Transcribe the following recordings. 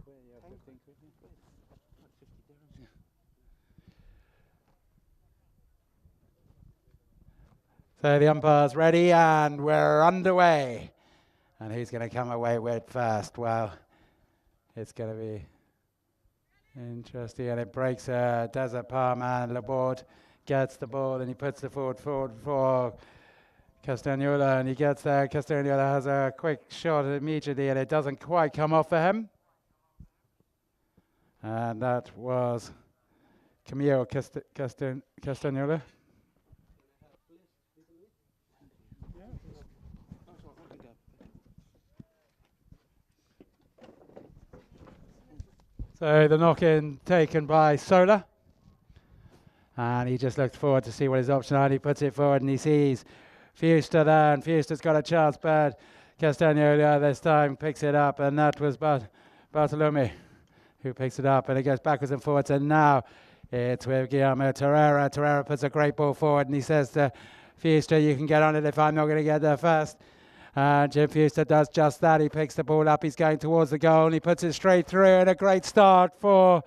quid, yeah, 15 quid. Yeah. Like 50 dirhams. Yeah. So the umpire's ready and we're underway. And who's going to come away with first? Well, it's going to be interesting. And it breaks Desert Palm, and Laborde gets the ball and he puts the forward for Castagnola, and he gets there. Castagnola has a quick shot immediately and it doesn't quite come off for him. And that was Camillo Castagnola. So the knock-in taken by Sola. And he just looks forward to see what his option are. He puts it forward and he sees Fuster there, and Fuster's got a chance, but Castagnola this time picks it up, and that was Bartolome who picks it up, and it goes backwards and forwards, and now it's with Guillermo Torreira. Torreira puts a great ball forward, and he says to Fuster, you can get on it if I'm not going to get there first. Jim Fuster does just that. He picks the ball up, he's going towards the goal, and he puts it straight through, and a great start for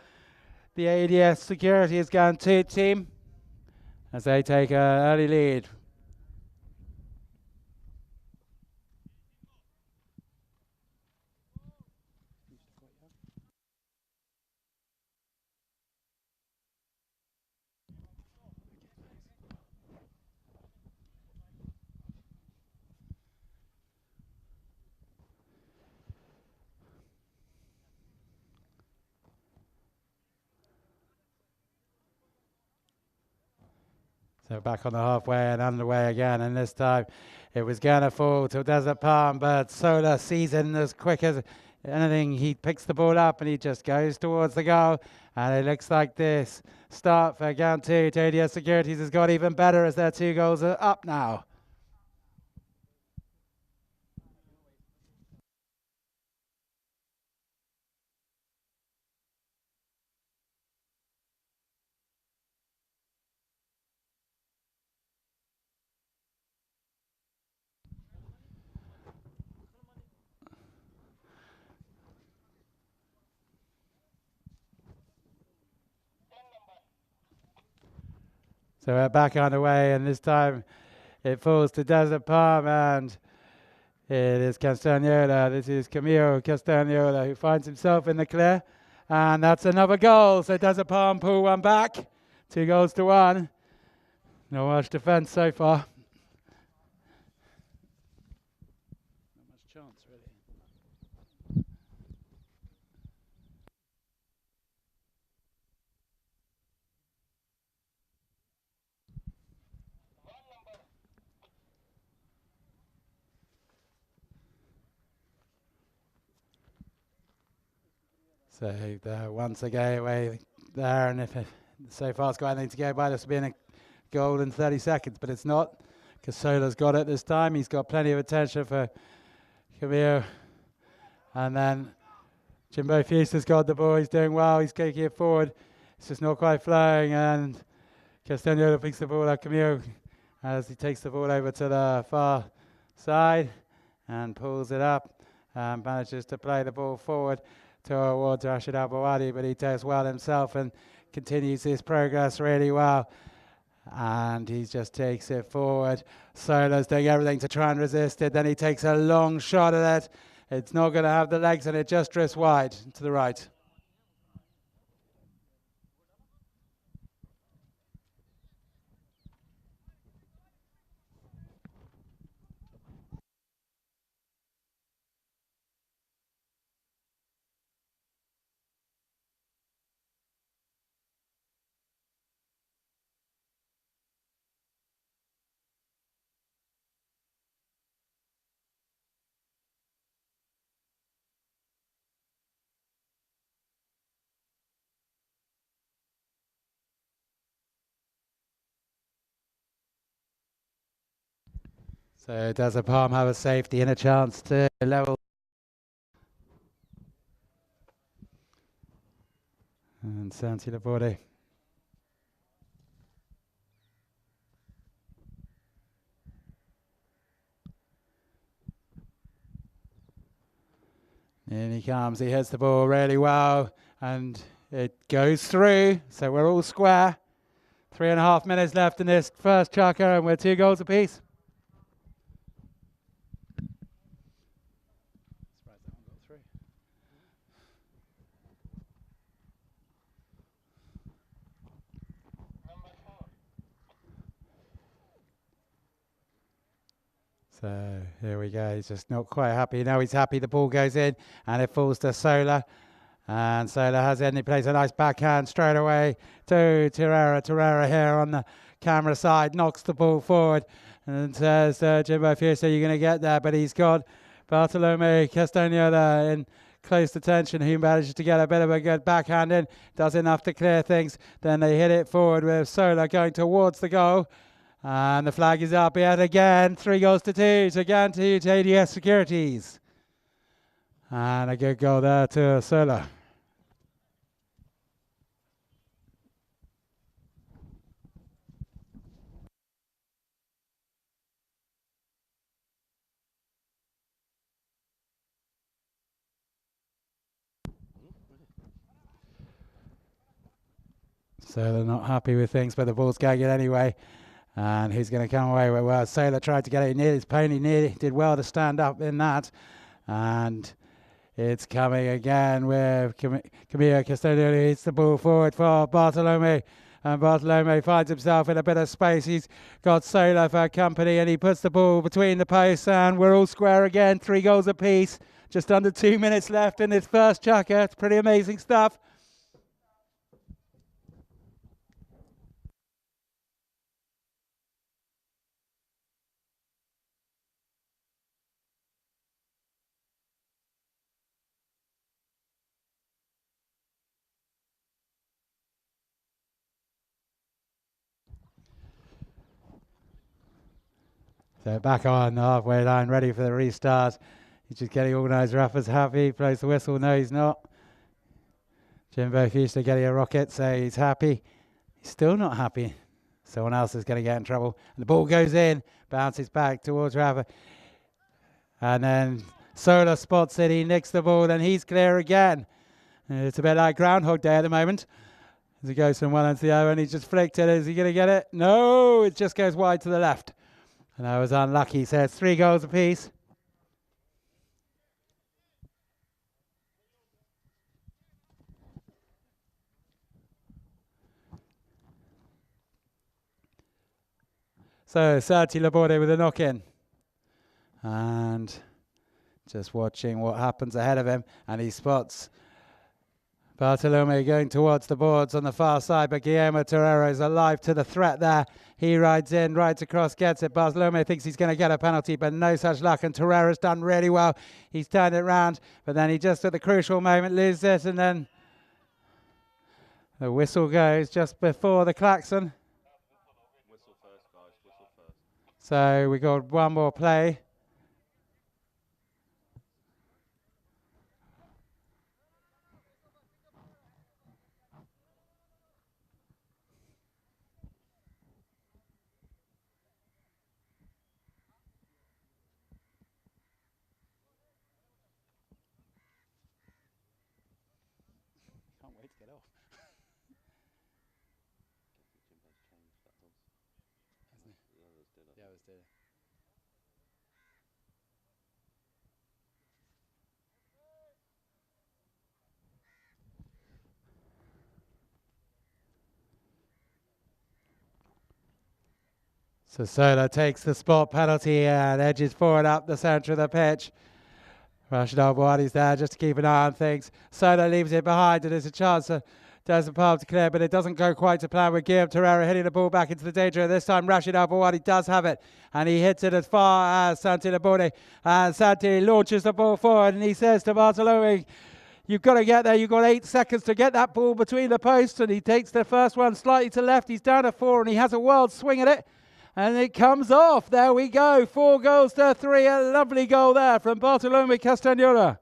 the ADS Securities Ghantoot team as they take an early lead. So back on the halfway and underway again, and this time it was going to fall to Desert Palm, but Sola sees it, and as quick as anything, he picks the ball up and he just goes towards the goal, and it looks like this start for Ghantoot. ADS Securities has got even better as their 2 goals are up now. So we're back underway, and this time it falls to Desert Palm, and it is Castagnola. This is Camillo Castagnola who finds himself in the clear, and that's another goal. So Desert Palm pull one back, 2 goals to 1. No much defence so far. Not much chance, really. So once again away there, and if it so far it's got anything to go by, this will be in a goal in 30 seconds, but it's not, because Sola's got it this time. He's got plenty of attention for Camillo, and then Jimbo Fuster's got the ball. He's doing well. He's kicking it forward. It's just not quite flowing, and Castagnola picks the ball up. Camillo, as he takes the ball over to the far side and pulls it up and manages to play the ball forward towards Rashid Al-Bawadi, but he does well himself and continues his progress really well. And he just takes it forward. Sola's doing everything to try and resist it. Then he takes a long shot at it. It's not going to have the legs, and it just drifts wide to the right. So does the Palm have a safety and a chance to level? And Santi Laborde. In he comes, he hits the ball really well, and it goes through, so we're all square. 3.5 minutes left in this first chukker, and we're 2 goals apiece. So here we go. He's just not quite happy. Now he's happy. The ball goes in and it falls to Sola. And Sola has it and he plays a nice backhand straight away to Torreira. Torreira here on the camera side knocks the ball forward and says, Jimbo Fierce, you're going to get there. But he's got Bartolome Castagnola in close detention. He manages to get a bit of a good backhand in. Does enough to clear things. Then they hit it forward with Sola going towards the goal. And the flag is up yet again. 3 goals to 2 to Ghantoot ADS Securities. And a good goal there to Sola. So they're not happy with things, but the ball's going in anyway. And he's going to come away with well. Sola tried to get it near his pony, nearly did well to stand up in that. And it's coming again with Camillo Castagnoli. Hits the ball forward for Bartolome. And Bartolome finds himself in a bit of space. He's got Sola for company and he puts the ball between the posts and we're all square again. 3 goals apiece. Just under 2 minutes left in this first chukker. It's pretty amazing stuff. So back on the halfway line, ready for the restart. He's just getting organised. Rafa's happy, plays the whistle. No, he's not. Jimbo Fuster getting a rocket, so he's happy. He's still not happy. Someone else is going to get in trouble. And the ball goes in, bounces back towards Rafa. And then Sola spots it, he nicks the ball, then he's clear again. And it's a bit like Groundhog Day at the moment. As he goes from one end to the other, and he's just flicked it. Is he going to get it? No, it just goes wide to the left. And I was unlucky, so it's 3 goals apiece. So Santi Laborde with a knock-in. And just watching what happens ahead of him. And he spots Bartolome going towards the boards on the far side, but Guillermo Torreira is alive to the threat there. He rides in, rides across, gets it. Bartolome thinks he's going to get a penalty, but no such luck. And Torreira's done really well. He's turned it round, but then he just at the crucial moment loses it, and then the whistle goes just before the klaxon. Whistle first, guys. Whistle first. So we got one more play. Can't wait to get off. Jimbo's changed that was. Hasn't he? The others did. The others did. So Sola takes the spot penalty and edges forward up the centre of the pitch. Rashid Al-Bawadi's there just to keep an eye on things. Sola leaves it behind and there's a chance for Desmond Palm to clear, but it doesn't go quite to plan with Guillaume Torreira hitting the ball back into the danger. This time Rashid Al-Bawadi does have it and he hits it as far as Santi Laborde. And Santi launches the ball forward and he says to Bartolome, you've got to get there. You've got 8 seconds to get that ball between the posts. And he takes the first one slightly to left. He's down to 4 and he has a wild swing at it. And it comes off. There we go. 4 goals to 3. A lovely goal there from Bartolome Castagnola.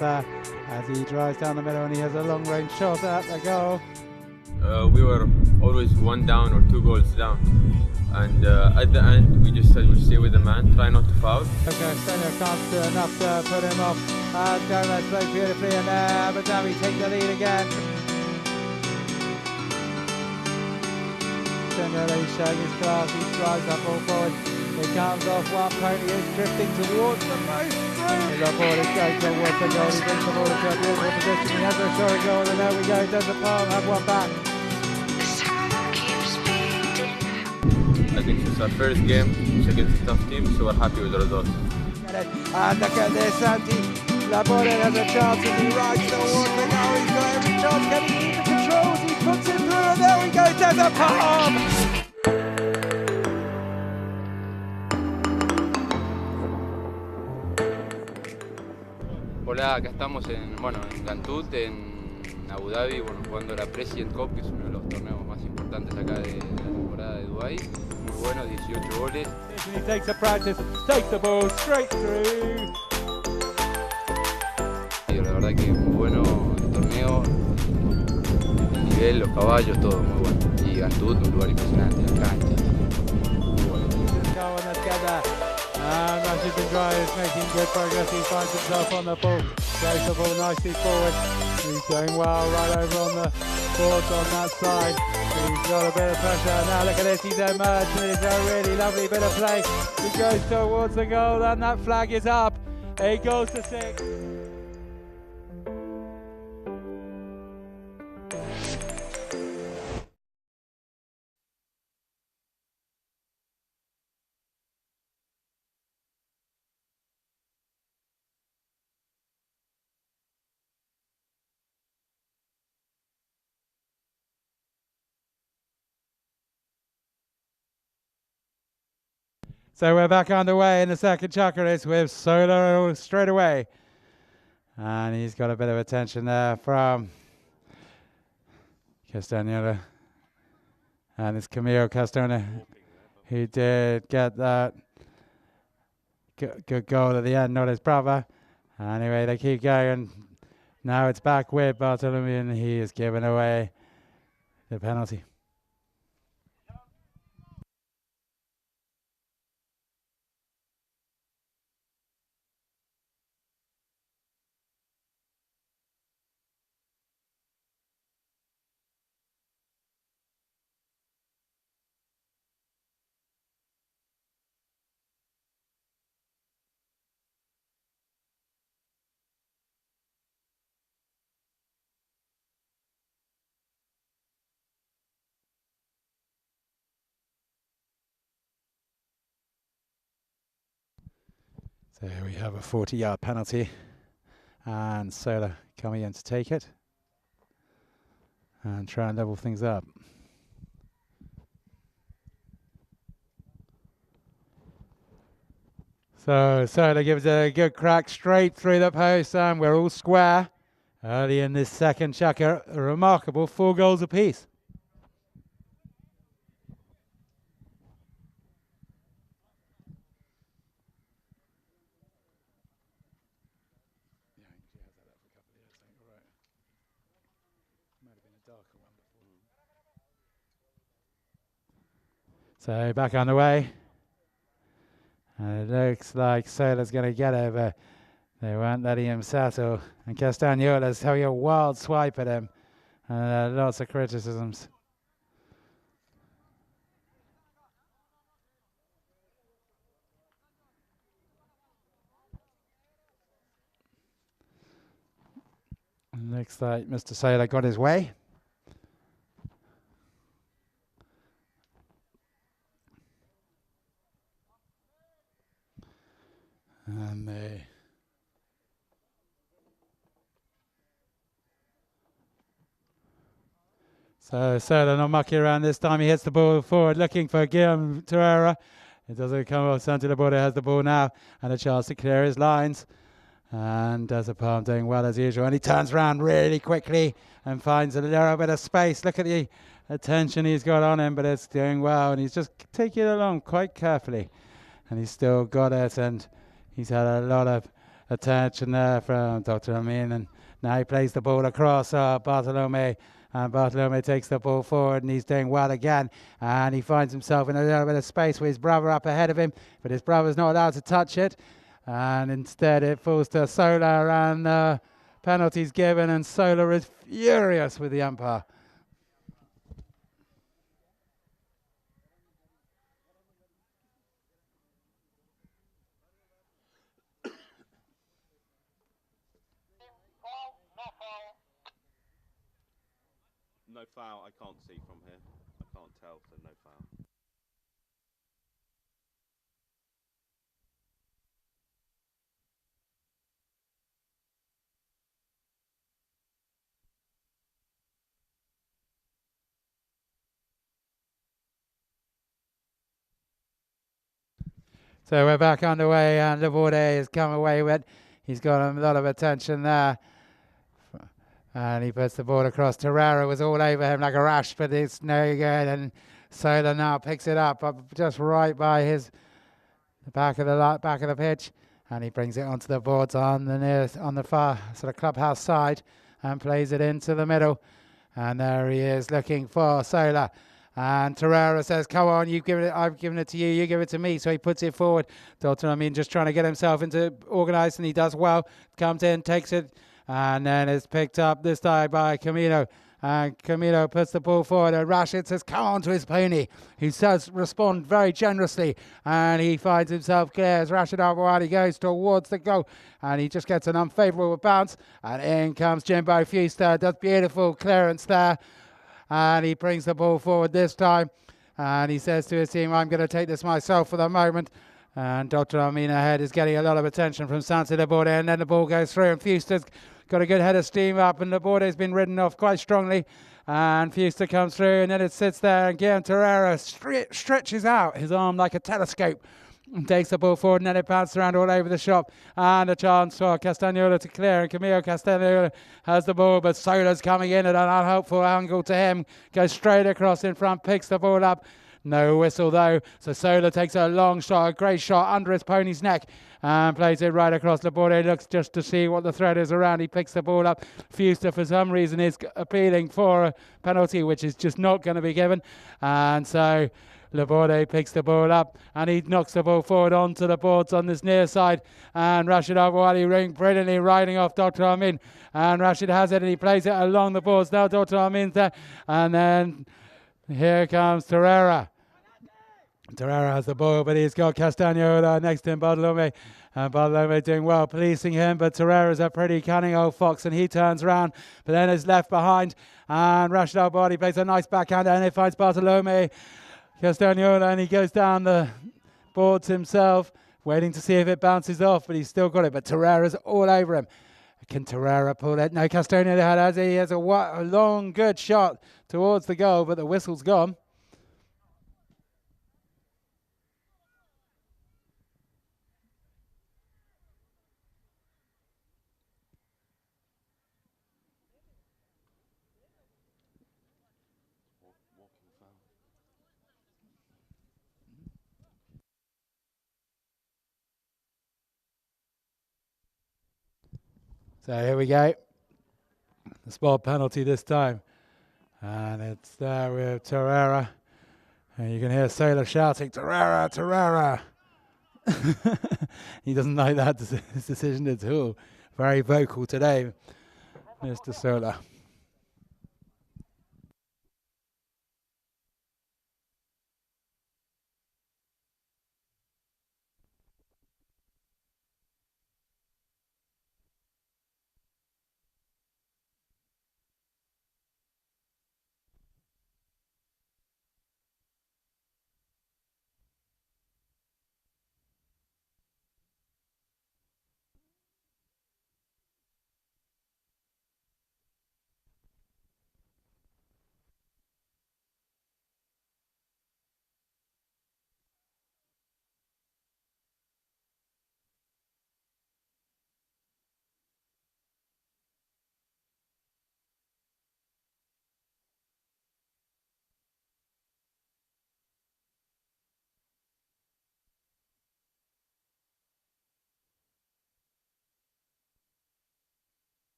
there as he drives down the middle and he has a long range shot at the goal. We were always 1 down or 2 goals down, and at the end we just said we'll stay with the man, try not to foul. Okay, Steno can't do enough to put him off. Gomez plays beautifully and Abu Dhabi take the lead again. Steno, he's showing his class, he drives that ball forward. He comes off one pony, is drifting towards the post. The ball is going towards the goal, he brings the ball into a beautiful position, he has a short goal and there we go, does the palm have one back. I think it's our first game, it's against a tough team, so we're happy with the results. And look at this, Santi Laborde has a chance and he rides towards the goal, he's got every chance, can he keep the controls, he puts it through and there we go, does the palm. Hola, acá estamos en Ghantoot, en Abu Dhabi, jugando la President Cup, que es uno de los torneos más importantes acá de la temporada de Dubái. Muy bueno, 18 goles. He takes a practice, takes the ball straight through. Y la verdad que muy bueno el torneo, el nivel, los caballos, todo muy bueno. Y Ghantoot, un lugar impresionante, la cancha, muy bueno. And Rashid Bendraya is making good progress. He finds himself on the ball, plays the ball nicely forward. He's going well right over on the boards on that side. He's got a bit of pressure. Now look at this, he's emerged and it's a really lovely bit of play. He goes towards the goal and that flag is up. He goes to 6. So we're back underway in the second chucker race with Solo straight away. And he's got a bit of attention there from Castagnolo. And it's Camilo Castona who did get that good goal at the end, not his brother. Anyway, they keep going. Now it's back with Bartolome and he is giving away the penalty. So we have a 40-yard penalty and Sola coming in to take it and try and level things up. So Sola gives it a good crack straight through the post and we're all square early in this second chucker. A remarkable 4 goals apiece. So back on the way. And it looks like Sola's going to get it, but they won't letting him settle. And Castagnola's having a wild swipe at him. And lots of criticisms. Looks like Mr. Sola got his way. And they so Sola not mucking around this time. He hits the ball forward looking for Guillaume Torreira. It doesn't come off. Santi Laborde has the ball now and a chance to clear his lines. And does a palm doing well as usual. And he turns around really quickly and finds a little bit of space. Look at the attention he's got on him, but it's doing well. And he's just taking it along quite carefully. And he's still got it. And he's had a lot of attention there from Dr. Amin, and now he plays the ball across Bartolome, and Bartolome takes the ball forward, and he's doing well again, and he finds himself in a little bit of space with his brother up ahead of him, but his brother's not allowed to touch it, and instead it falls to Solar, and penalty's given, and Solar is furious with the umpire. No foul. I can't see from here. I can't tell, so no foul. So we're back underway, and Laborde has come away with. He's got a lot of attention there. And he puts the ball across. Terrera was all over him like a rash, but it's no good. And Solar now picks it up just right by the back of the pitch, and he brings it onto the boards on the far sort of clubhouse side, and plays it into the middle. And there he is looking for Solar. And Terrera says, come on, I've given it to you, you give it to me. So he puts it forward. Dr. Amin just trying to get himself into organised, and he does well. Comes in, takes it, and then it's picked up this time by Camilo. And Camilo puts the ball forward, and Rashid says, come on to his pony. He does respond very generously, and he finds himself clear as Rashid Al-Wadi goes towards the goal, and he just gets an unfavourable bounce, and in comes Jimbo Fuster, does beautiful clearance there. And he brings the ball forward this time, and he says to his team, I'm going to take this myself for the moment. And Dr. Amin ahead is getting a lot of attention from Santi Laborde, and then the ball goes through, and Fuster's got a good head of steam up, and Laborde's been ridden off quite strongly, and Fuster comes through, and then it sits there, and Guillaume Terrera stretches out his arm like a telescope, and takes the ball forward, and then it bounces around all over the shop, and a chance for Castagnola to clear, and Camilo Castagnola has the ball, but Solar's coming in at an unhelpful angle to him, goes straight across in front, picks the ball up. No whistle though, so Solar takes a long shot, a great shot under his pony's neck, and plays it right across. Laborde looks just to see what the threat is around. He picks the ball up. Fuster, for some reason, is appealing for a penalty, which is just not going to be given. And so Laborde picks the ball up, and he knocks the ball forward onto the boards on this near side. And Rashid Al-Wadi brilliantly riding off Dr. Amin. And Rashid has it, and he plays it along the boards. Now Dr. Amin's there. And then here comes Terrera. Terrera has the ball, but he's got Castagnola next to him, Bartolome. And Bartolome doing well, policing him, but Terrera's a pretty cunning old fox, and he turns around, but then is left behind. And Rashid Al-Wadi plays a nice backhander, and he finds Bartolome Castagnola, and he goes down the boards himself, waiting to see if it bounces off, but he's still got it. But Terrera's all over him. Can Terrera pull it? No, Castagnola has a long, good shot towards the goal, but the whistle's gone. So here we go. The spot penalty this time. And it's there with Terrera. And you can hear Solar shouting, Terrera, Terrera. He doesn't like that decision at all. Very vocal today, Mr. Solar.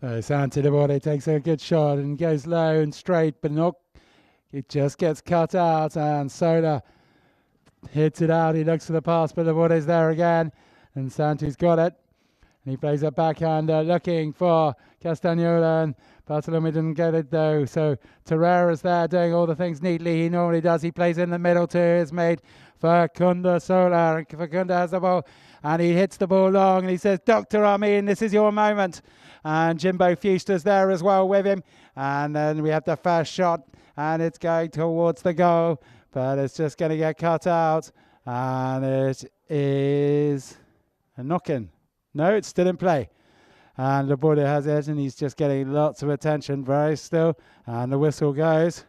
So Santi Laborde takes a good shot and goes low and straight, but not. It just gets cut out, and Sola hits it out. He looks for the pass, but Laborde's there again, and Santi's got it. And he plays a backhander looking for Castagnola, and Bartolome didn't get it though. So Torreira's there doing all the things neatly he normally does. He plays in the middle to his mate Facundo Sola, and Facundo has the ball and he hits the ball long and he says, Dr. Amin, this is your moment. And Jimbo Fuster's there as well with him. And then we have the first shot and it's going towards the goal, but it's just going to get cut out. And it is a knock-in. No, it's still in play. And Laborde has it and he's just getting lots of attention, very still. And the whistle goes.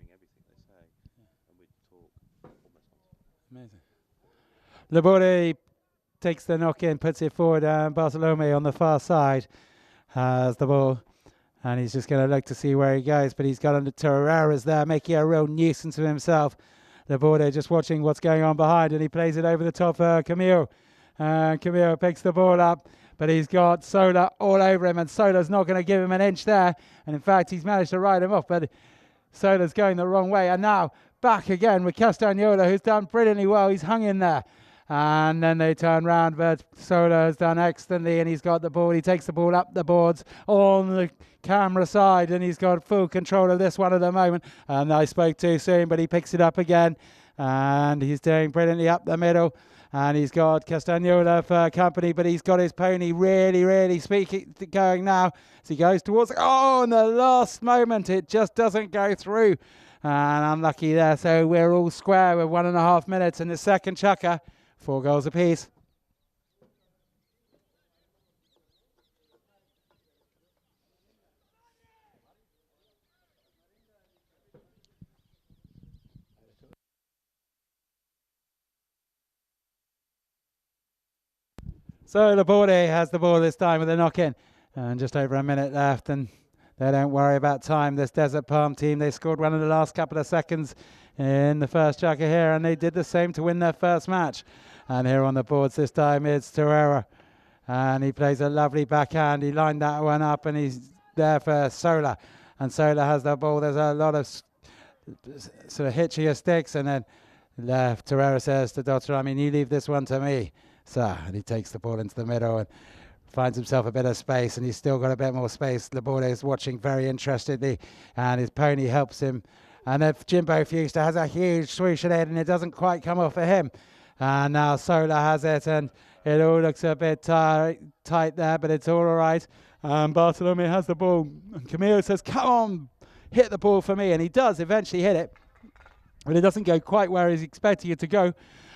Everything they say, and we'd talk almost on. Amazing. Laborde takes the knock in, puts it forward, and Bartolome on the far side has the ball. And he's just going to look to see where he goes, but he's got under Torreira's there, making a real nuisance of himself. Laborde just watching what's going on behind, and he plays it over the top for Camille. Camille picks the ball up, but he's got Sola all over him, and Sola's not going to give him an inch there. And in fact, he's managed to ride him off, but Sola's going the wrong way. And now back again with Castagnola, who's done brilliantly well. He's hung in there. And then they turn round, but Sola has done excellently, and he's got the ball. He takes the ball up the boards on the camera side, and he's got full control of this one at the moment. And I spoke too soon, but he picks it up again, and he's doing brilliantly up the middle. And he's got Castagnola for company, but he's got his pony really going now as he goes towards it. Oh, in the last moment, it just doesn't go through. And unlucky there. So we're all square with 1.5 minutes in the second chukker. 4 goals apiece. So Laborde has the ball this time with a knock-in. And just over a minute left, and they don't worry about time. This Desert Palm team, they scored one in the last couple of seconds in the first chukker here, and they did the same to win their first match. And here on the boards this time it's Torreira. And he plays a lovely backhand. He lined that one up, and he's there for Sola. And Sola has the ball. There's a lot of sort of hitchier sticks, and then left. Torreira says to Dr. I mean, you leave this one to me, sir. And he takes the ball into the middle and finds himself a bit of space, and he's still got a bit more space. Laborde is watching very interestedly, and his pony helps him. And then Jimbo Fuster has a huge swoosh ahead, and it doesn't quite come off for him. And now Sola has it, and it all looks a bit tight there, but it's all right. Bartolome has the ball, and Camille says, come on, hit the ball for me. And he does eventually hit it, but it doesn't go quite where he's expecting it to go.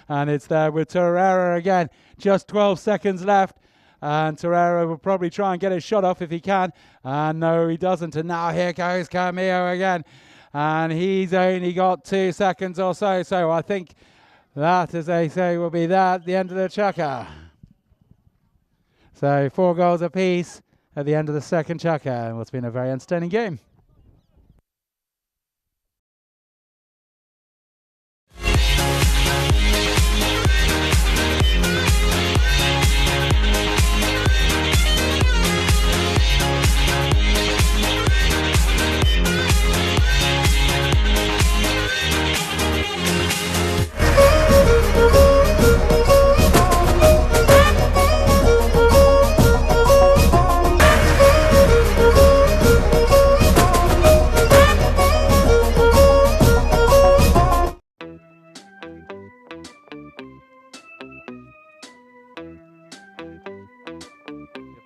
And it's there with Torreira again. Just 12 seconds left. And Torreira will probably try and get his shot off if he can. And no, he doesn't. And now here goes Camillo again. And he's only got 2 seconds or so. So I think that, as they say, will be that at the end of the chukker. So 4 goals apiece at the end of the second chukker. And what's been a very entertaining game.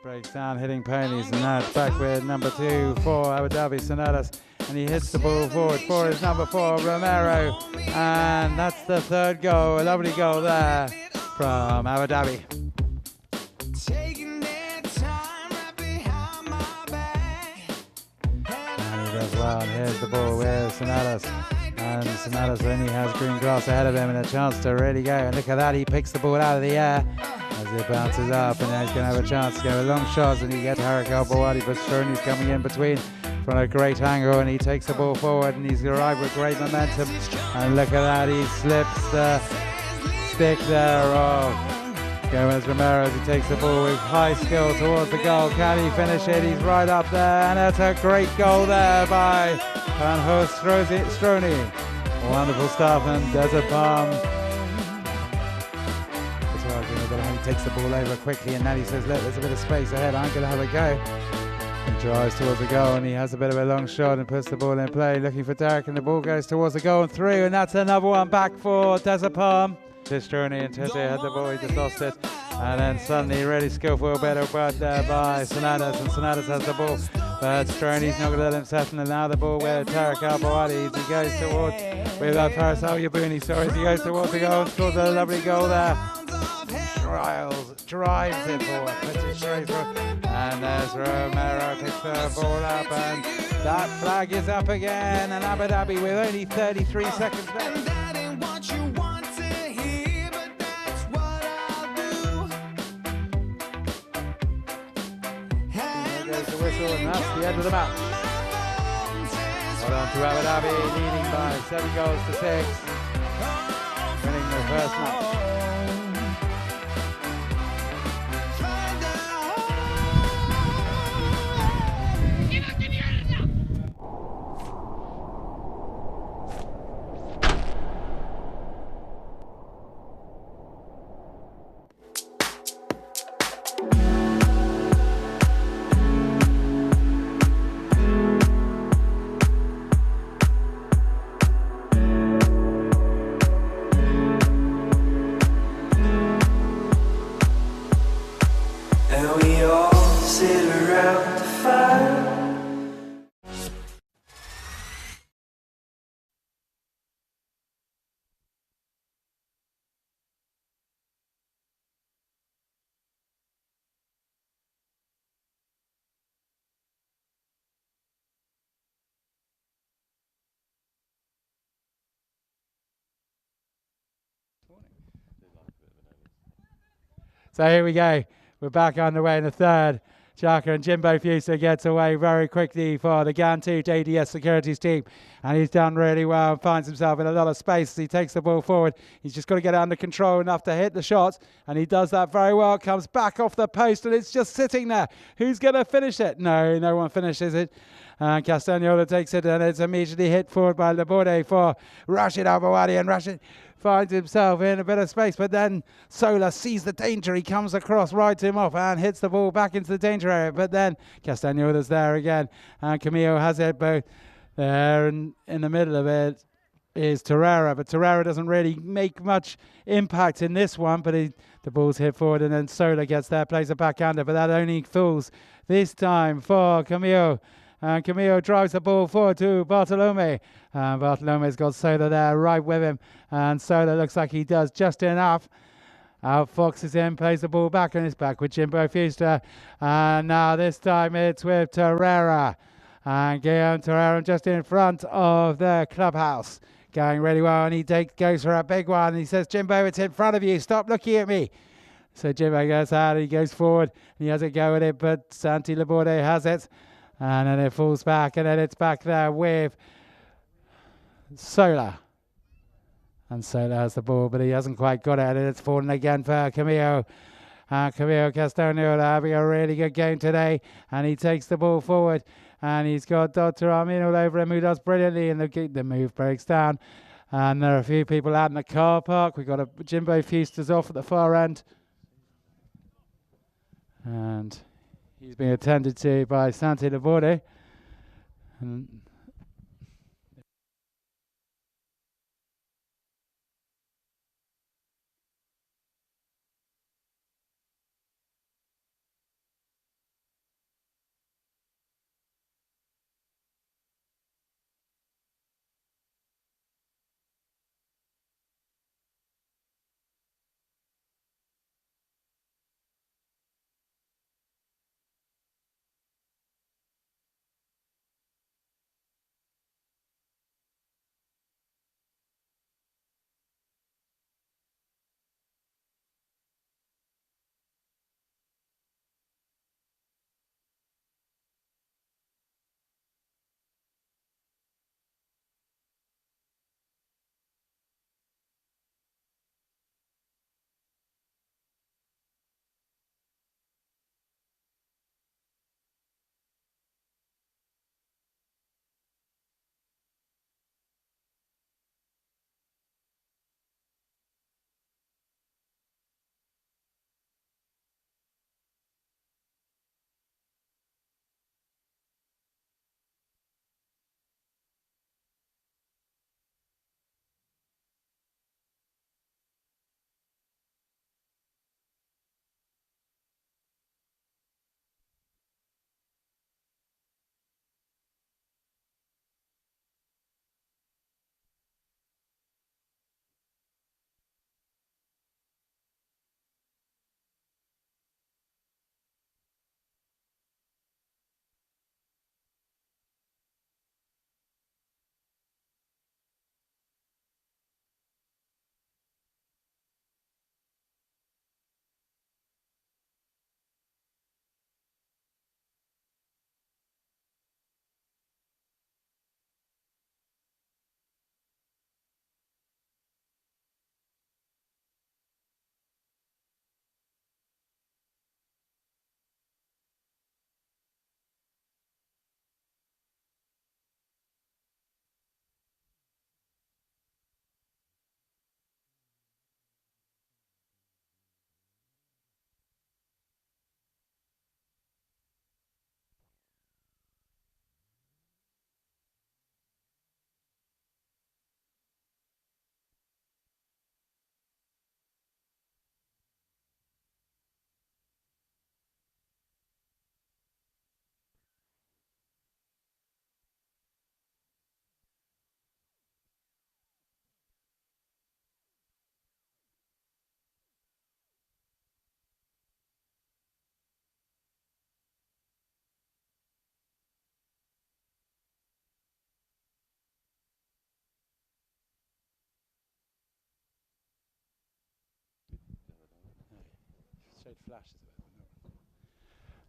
Breaks down, hitting ponies, and now it's back with number 2 for Abu Dhabi, Sonatas, and he hits the ball forward for his number 4, Romero, and that's the 3rd goal, a lovely goal there from Abu Dhabi. And he does well. well. And here's the ball with Sonatas. And Sonatas only has green grass ahead of him and a chance to really go. And look at that, he picks the ball out of the air as it bounces up, and now he's going to have a chance to go with long shots, and he gets Harik Al-Bawadi, but Stroni's coming in between from a great angle, and he takes the ball forward, and he's arrived with great momentum. And look at that, he slips the stick there of Gomez Romero as he takes the ball with high skill towards the goal. Can he finish it? He's right up there, and that's a great goal there by Van Horst Stroni. Wonderful stuff, and there's a palm. He takes the ball over quickly, and now he says, look, there's a bit of space ahead, I'm going to have a go. He drives towards the goal, and he has a bit of a long shot and puts the ball in play, looking for Derek, and the ball goes towards the goal and through, and that's another one back for Desert Palm. Tistroni and Tete had the ball, he just lost it, and then suddenly really skillful bit of work there by Sonatas, and Sonatas has the ball, but Stroni's not going to let him settle, and now the ball with Tarek Al-Bawadi as he goes towards, with Faris Al-Yabuni, sorry, as he goes towards the goal and scores a lovely goal there. Drives it forward, puts it straight through, and there's Romero, picks the ball up, and that flag is up again, and Abu Dhabi with only 33 seconds left. There goes the whistle, and that's the end of the match. Hold on to Abu Dhabi, leading by 7 goals to 6, winning the first match. And we all sit around the fire. So here we go. We're back underway in the third. Chaka and Jimbo Fuser gets away very quickly for the Ghantoot ADS Securities team. And he's done really well and finds himself in a lot of space as he takes the ball forward. He's just got to get it under control enough to hit the shots. And he does that very well. Comes back off the post and it's just sitting there. Who's going to finish it? No one finishes it. And Castagnola takes it and it's immediately hit forward by Laborde for Rashid Al-Bawadi. And Rashid finds himself in a bit of space, but then Sola sees the danger. He comes across, rides him off and hits the ball back into the danger area. But then Castagnola's there again, and Camillo has it both there, and in the middle of it is Torreira, but Torreira doesn't really make much impact in this one, but the ball's hit forward, and then Sola gets there, plays a backhander, but that only falls this time for Camillo. And Camillo drives the ball forward to Bartolome. And Bartolome's got Sola there right with him. And Sola looks like he does just enough. Outfoxes him, plays the ball back, and it's back with Jimbo Fuster. And now this time it's with Torreira. And Guillaume Torreira just in front of the clubhouse. Going really well, and he goes for a big one. And he says, Jimbo, it's in front of you. Stop looking at me. So Jimbo goes out, he goes forward. And he has a go at it, but Santi Laborde has it. And then it falls back, and then it's back there with Sola. And Sola has the ball, but he hasn't quite got it, and it's fallen again for Camillo. Camillo Castagnola having a really good game today, and he takes the ball forward, and he's got Dr. Armin all over him, who does brilliantly, and the move breaks down. And there are a few people out in the car park. We've got a Jimbo Fuster's off at the far end. And he's being attended to by Santi Laborde. And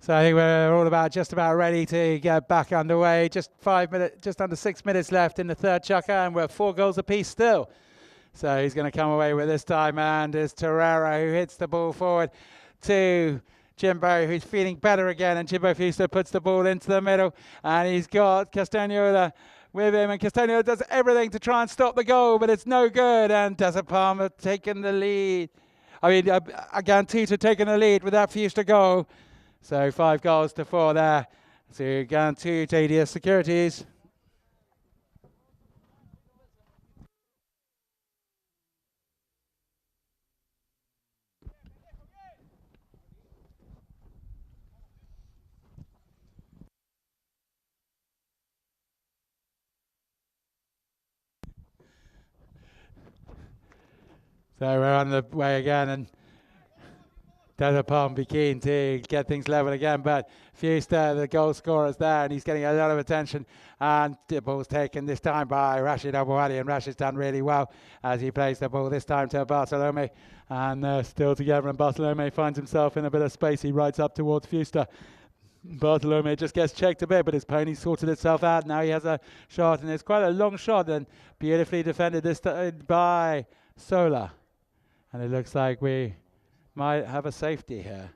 So I think we're all just about ready to get back underway. Just under 6 minutes left in the third chukker, and we're 4 goals apiece still. So he's going to come away with this time, and it's Torreira who hits the ball forward to Jimbo, who's feeling better again, and Jimbo Fuster puts the ball into the middle, and he's got Castagnola with him, and Castagnola does everything to try and stop the goal, but it's no good, and Desert Palm have taken the lead. Ghantoot had taken the lead with that Fuster goal. So 5 goals to 4 there to Ghantoot ADS Securities. So we're on the way again, and Desert Palm be keen to get things level again, but Fuster, the goal scorer, is there, and he's getting a lot of attention, and the ball's taken this time by Rashid Abouhadi, and Rashid's done really well as he plays the ball this time to Bartolome, and still together, and Bartolome finds himself in a bit of space. He rides up towards Fuster. Bartolome just gets checked a bit, but his pony sorted itself out. Now he has a shot, and it's quite a long shot, and beautifully defended this time by Sola. And it looks like we might have a safety here.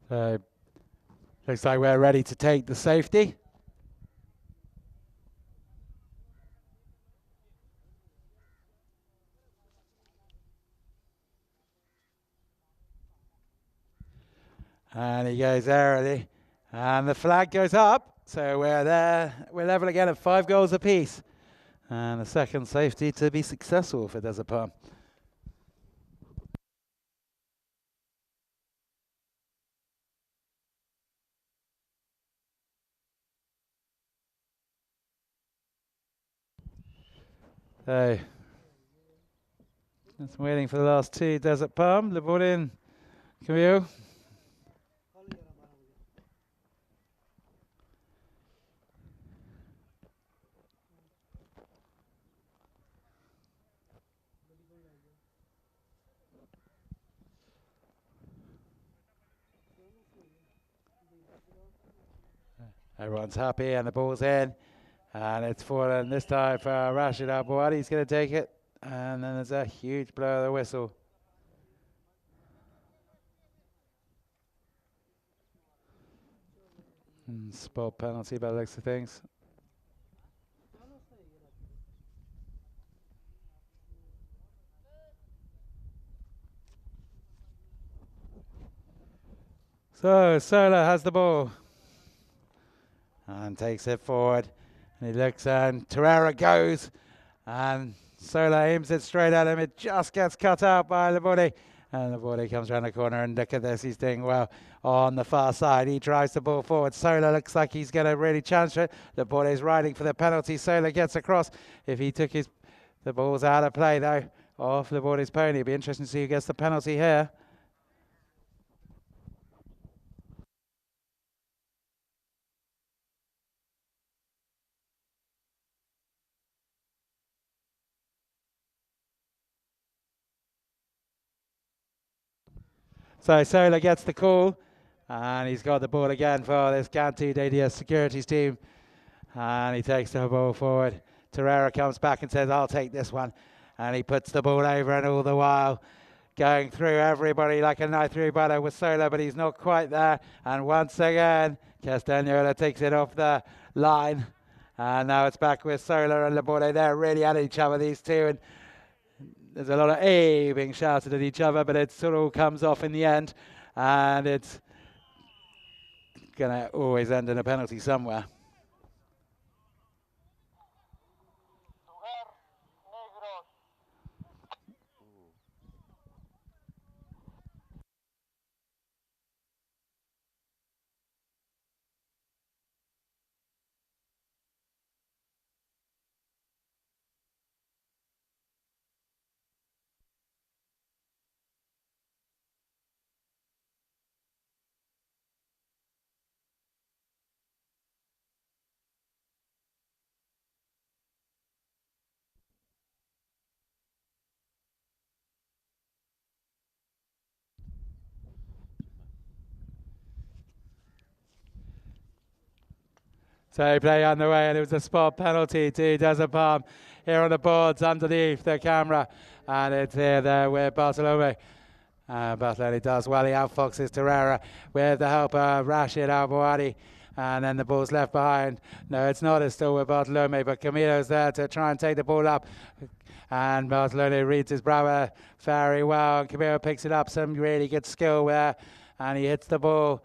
So looks like we're ready to take the safety. And he goes early, and the flag goes up. So we're there. We're level again at 5 goals apiece, and the second safety to be successful for Desert Palm. So just waiting for the last 2. Desert Palm, the ball in. Camille. Everyone's happy, and the ball's in, and it's fallen this time for Rashid Abouhadi. He's going to take it, and then there's a huge blow of the whistle. Spot penalty by the looks of things. So Sola has the ball and takes it forward. And he looks and Torreira goes and Sola aims it straight at him. It just gets cut out by Laborde. And Laborde comes around the corner and look at this. He's doing well on the far side. He drives the ball forward. Sola looks like he's going to really challenge it. Laborde is riding for the penalty. Sola gets across. If he took the ball's out of play though off Laborde's pony. It'll be interesting to see who gets the penalty here. So Sola gets the call, and he's got the ball again for this Ghantoot ADS securities team, and he takes the ball forward. Torreira comes back and says, I'll take this one, and he puts the ball over, and all the while going through everybody like a knife through butter with Sola, but he's not quite there, and once again Castagnola takes it off the line, and now it's back with Sola and Laborde. They're really at each other, these two, and there's a lot of being shouted at each other, but it sort of all comes off in the end, and it's going to always end in a penalty somewhere. So play underway, and it was a spot penalty to Desert Palm here on the boards underneath the camera, and it's here there with Bartolome. Bartolome does well. He outfoxes Torreira with the help of Rashid Al-Bawadi, and then the ball's left behind. No, it's not. It's still with Bartolome, but Camilo's there to try and take the ball up. And Bartolome reads his brother very well, and Camilo picks it up. Some really good skill there, and he hits the ball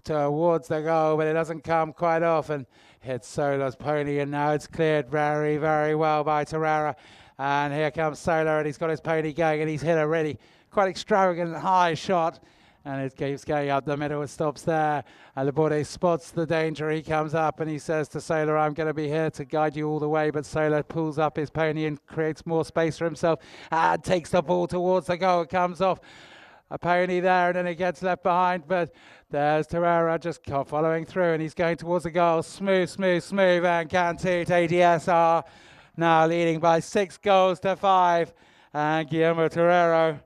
towards the goal, but it doesn't come quite off, and hits Sola's pony, and now it's cleared very, very well by Torreira. And here comes Sola, and he's got his pony going, and he's hit a really quite extravagant high shot, and it keeps going up the middle. It stops there, and Laborde spots the danger. He comes up and he says to Sola, I'm going to be here to guide you all the way, but Sola pulls up his pony and creates more space for himself and takes the ball towards the goal. It comes off a pony there, and then it gets left behind, but there's Torreira just following through, and he's going towards the goal. Smooth, smooth, smooth, and Ghantoot ADS are now leading by 6 goals to 5, and Guillermo Torreira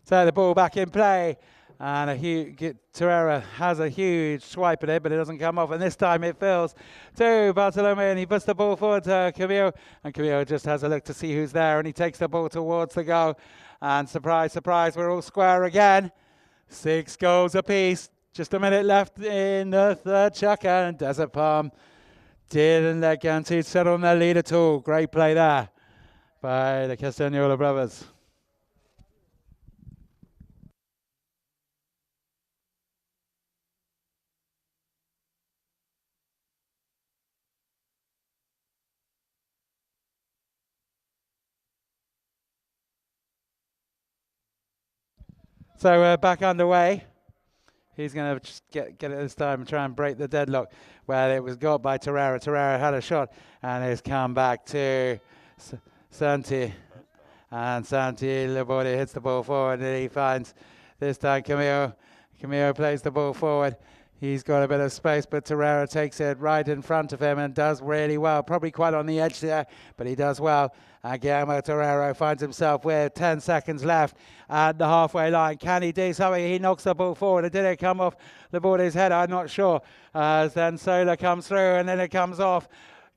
so the ball back in play, and Torreira has a huge swipe at it, but it doesn't come off, and this time it fills to Bartolome, and he puts the ball forward to Camilo, and Camilo just has a look to see who's there, and he takes the ball towards the goal, and surprise, surprise, we're all square again. 6 goals apiece, just a minute left in the third chukker, and Desert Palm didn't let Ghantoot settle on their lead at all. Great play there by the Castagnola brothers. So we're back underway. He's going to just get it this time and try and break the deadlock. Well, it was got by Torreira. Torreira had a shot, and it's come back to Santi. And Santi Laborde hits the ball forward, and he finds this time Camilo. Camilo plays the ball forward. He's got a bit of space, but Torreira takes it right in front of him and does really well. Probably quite on the edge there, but he does well. And Guillermo Torreira finds himself with 10 seconds left at the halfway line. Can he do something? He knocks the ball forward. Did it come off Laborde's head? I'm not sure. Then Sola comes through, and then it comes off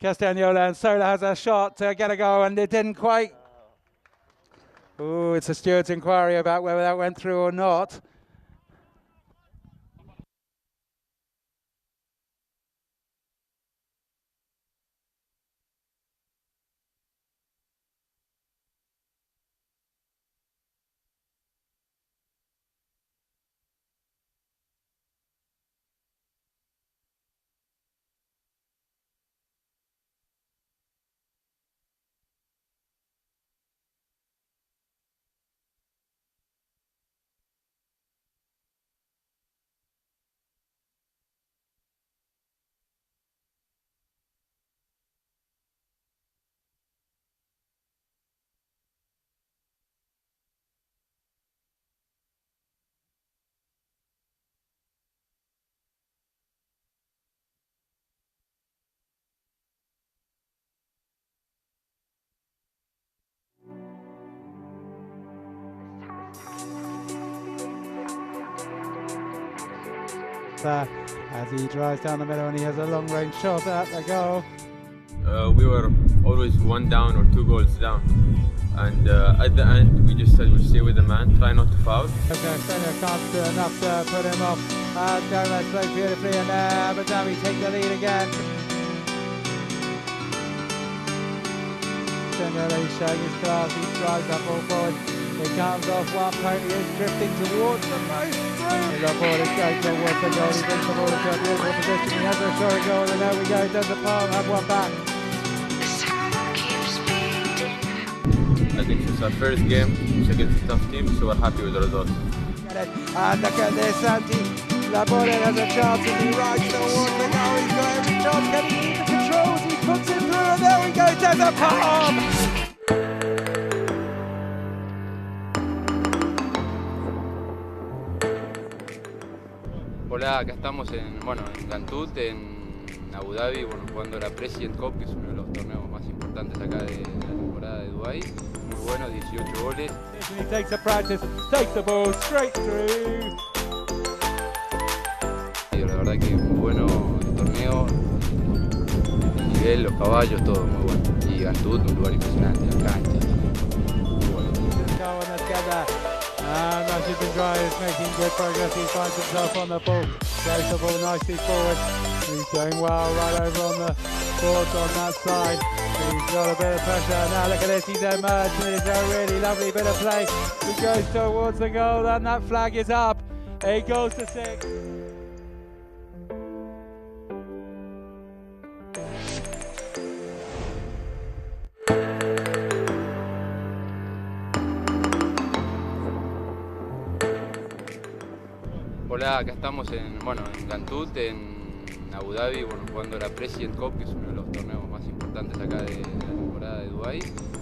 Castagnola, and Sola has a shot to get a goal, and it didn't quite. Oh, it's a steward's inquiry about whether that went through or not. As he drives down the middle and he has a long range shot at the goal. We were always 1 down or 2 goals down, and at the end we just said we'll stay with the man, try not to foul. Okay, Australia can't do enough to put him off. Gomez plays beautifully, and Abu Dhabi take the lead again. He's showing his class, he drives that ball forward. He comes off one point, he is drifting towards the post. He's got ball, he's going towards the goal, he brings the ball into a beautiful position, he has a shot goal, and there we go, does the palm, have one back. I think it's our first game, it's against a tough team, so we're happy with the result. And look at this, Santi Labolle has a chance, and he rides towards the goal, he's got every chance, can he keep the controls, he puts it through, and there we go, does the palm. Hola, acá estamos en Ghantoot, en Abu Dhabi, jugando la President Cup, que es uno de los torneos más importantes acá de la temporada de Dubái. Muy bueno, 18 goles. He takes a practice, takes the ball straight through. La verdad que muy bueno el torneo, el nivel, los caballos, todo muy bueno. Y Ghantoot, un lugar impresionante, la cancha, muy bueno. And Rashid bin Dry is making good progress. He finds himself on the ball. Throws the ball nicely forward. He's doing well right over on the boards on that side. He's got a bit of pressure. Now look at this, he's emerged, and it's a really lovely bit of play. He goes towards the goal, and that flag is up. He goes to 6. Hola, acá estamos en Ghantoot, en Abu Dhabi, jugando la President Cup, que es uno de los torneos más importantes acá de la temporada de Dubái.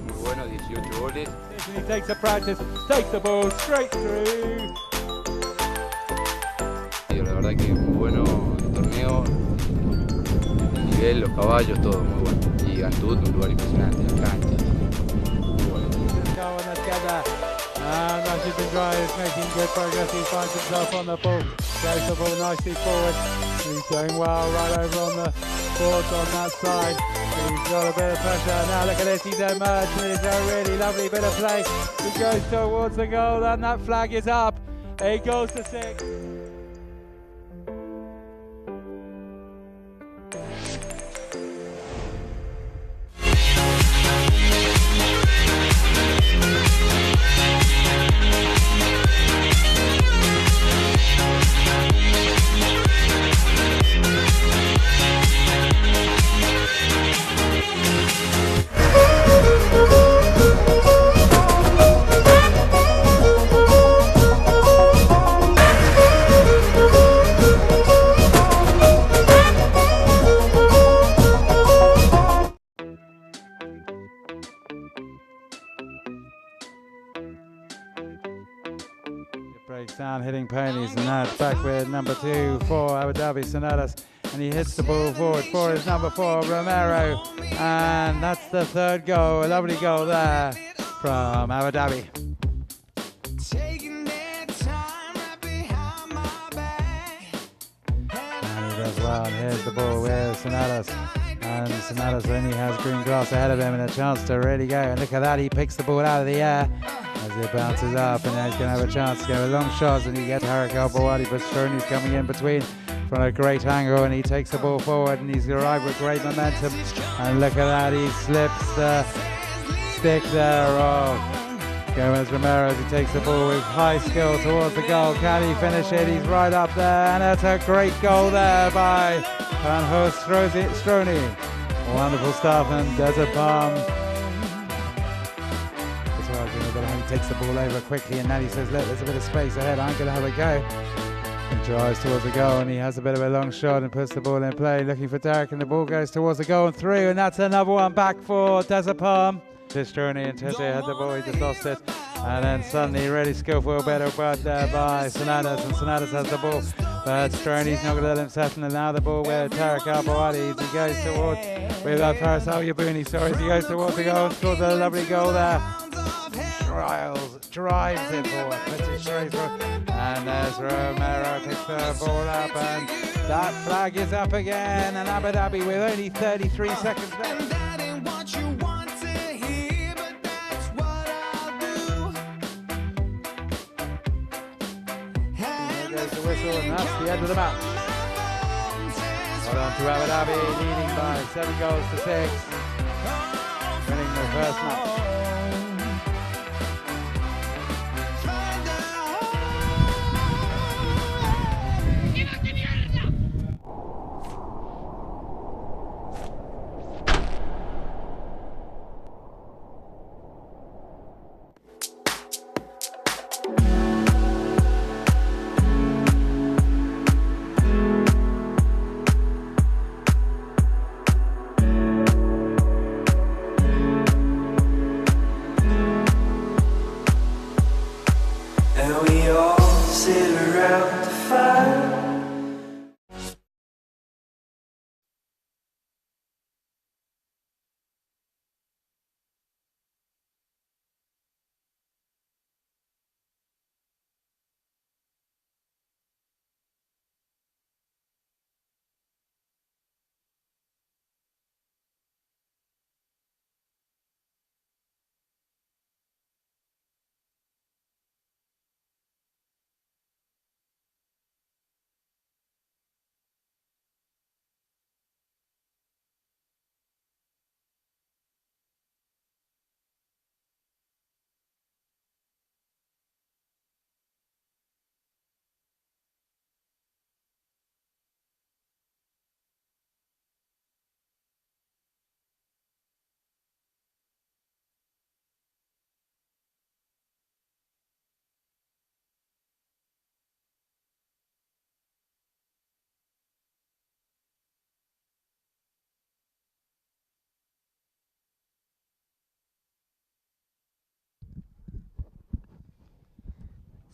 Muy bueno, 18 goles. He takes a practice, takes the ball straight through. La verdad que muy bueno el torneo, el nivel, los caballos, todo muy bueno. Y Ghantoot, un lugar impresionante, la cancha, muy bueno. And Rashid bin Dry is making good progress. He finds himself on the ball. Throws the ball nicely forward. He's doing well right over on the boards on that side. He's got a bit of pressure. Now look at this, he's emerged, and it's a really lovely bit of play. He goes towards the goal, and that flag is up. He goes to 6. Breaks down, hitting ponies, and now it's back with number 2 for Abu Dhabi, Sonatas, and he hits the ball forward for his number 4, Romero, and that's the 3rd goal, a lovely goal there from Abu Dhabi. And he does well, and here's the ball with Sonatas. And Sonatas only has green grass ahead of him and a chance to really go. And look at that, he picks the ball out of the air as it bounces up, and now he's going to have a chance to go with long shots, and he gets Tarek Al-Bawadi, but Strony's coming in between from a great angle, and he takes the ball forward, and he's arrived with great momentum. And look at that, he slips the stick there of Gomez Romero as he takes the ball with high skill towards the goal. Can he finish it? He's right up there, and it's a great goal there by Van Hoos Strony. Wonderful stuff, and Desert Palm. He takes the ball over quickly, and now he says, look, there's a bit of space ahead, I'm going to have a go. He drives towards the goal, and he has a bit of a long shot and puts the ball in play, looking for Derek, and the ball goes towards the goal and through, and that's another one back for Desert Palm. This journey, and Tete had the ball, he just lost it, and then suddenly really skillful better but there by Sonatas, and Sonatas has the ball, but Strony's not going to let him settle, and now the ball with Tarek Al-Bawadi as he goes towards, with Faris Al-Yabouni, sorry, as he goes towards the goal and scores a lovely goal there. Drives it forward, puts it straight through, and there's Romero, picks the ball up, and that flag is up again, and Abu Dhabi with only 33 seconds left. Whistle, and that's the end of the match. Well on to Abu Dhabi, leading by 7 goals to 6, winning the first match. And we all sit around the fire.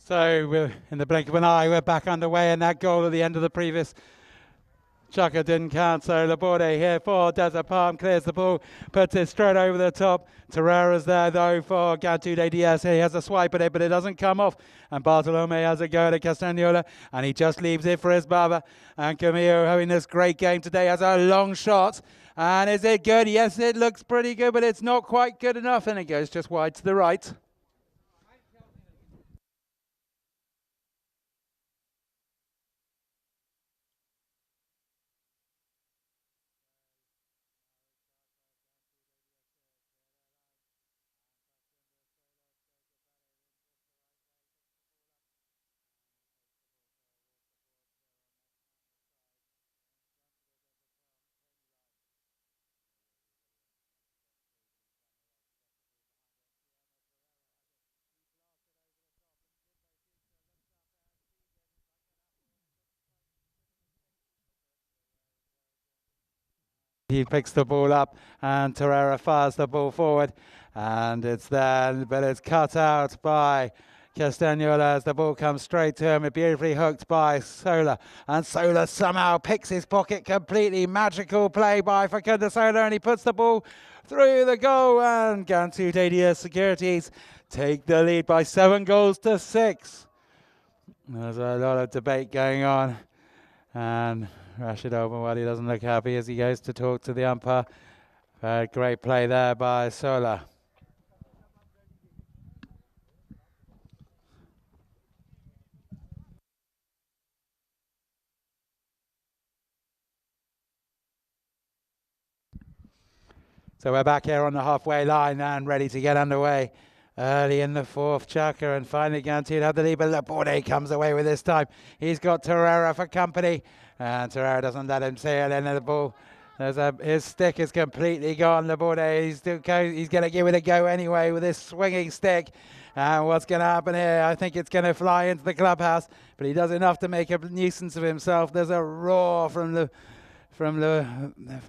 So we're in the blink of an eye, we're back underway, and that goal at the end of the previous chucker didn't count. So Laborde here for Desert Palm, clears the ball, puts it straight over the top. Torreira's there though for Ghantoot ADS. He has a swipe at it, but it doesn't come off. And Bartolome has a go to Castagnola, and he just leaves it for his Baba. And Camillo, having this great game today, has a long shot. And is it good? Yes, it looks pretty good, but it's not quite good enough, and it goes just wide to the right. He picks the ball up, and Torreira fires the ball forward, and it's there, but it's cut out by Castagnola as the ball comes straight to him. It's beautifully hooked by Sola, and Sola somehow picks his pocket completely. Magical play by Facundo Sola, and he puts the ball through the goal, and Ghantoot ADS Securities take the lead by 7 goals to 6. There's a lot of debate going on, and Rashid Al-Mawadi doesn't look happy as he goes to talk to the umpire. Great play there by Sola. So we're back here on the halfway line and ready to get underway. Early in the fourth, Chaka, and finally Ghantoot had the lead, but Laborde comes away with this time. He's got Torreira for company, and Torreira doesn't let him sail into the ball. His stick is completely gone. Laborde, he's going to give it a go anyway with this swinging stick. And what's going to happen here? I think it's going to fly into the clubhouse, but he does enough to make a nuisance of himself. There's a roar from Torreira.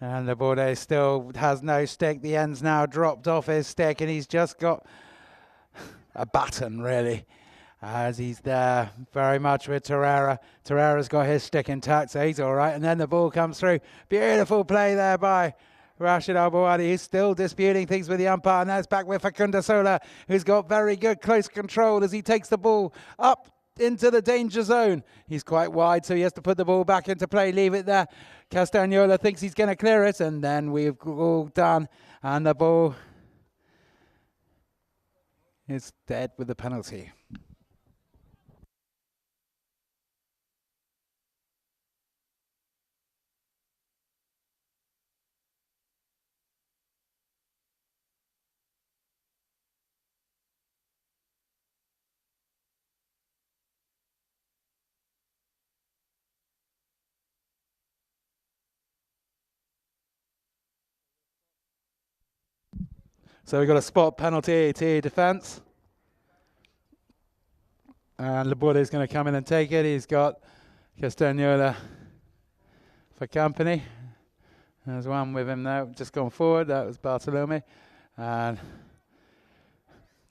And Laborde still has no stick. The end's now dropped off his stick, and he's just got a baton, really, as he's there very much with Torreira. Torreira's got his stick intact, so he's all right. And then the ball comes through. Beautiful play there by Rashid Al-Mawadi. He's still disputing things with the umpire. And now it's back with Facundo Sola, who's got very good close control as he takes the ball up into the danger zone. He's quite wide, so he has to put the ball back into play, leave it there. Castagnola thinks he's going to clear it, and then we've all done, and the ball is dead with the penalty. So we've got a spot penalty to defence. And Laborde is going to come in and take it. He's got Castagnola for company. There's one with him now, just gone forward. That was Bartolome. And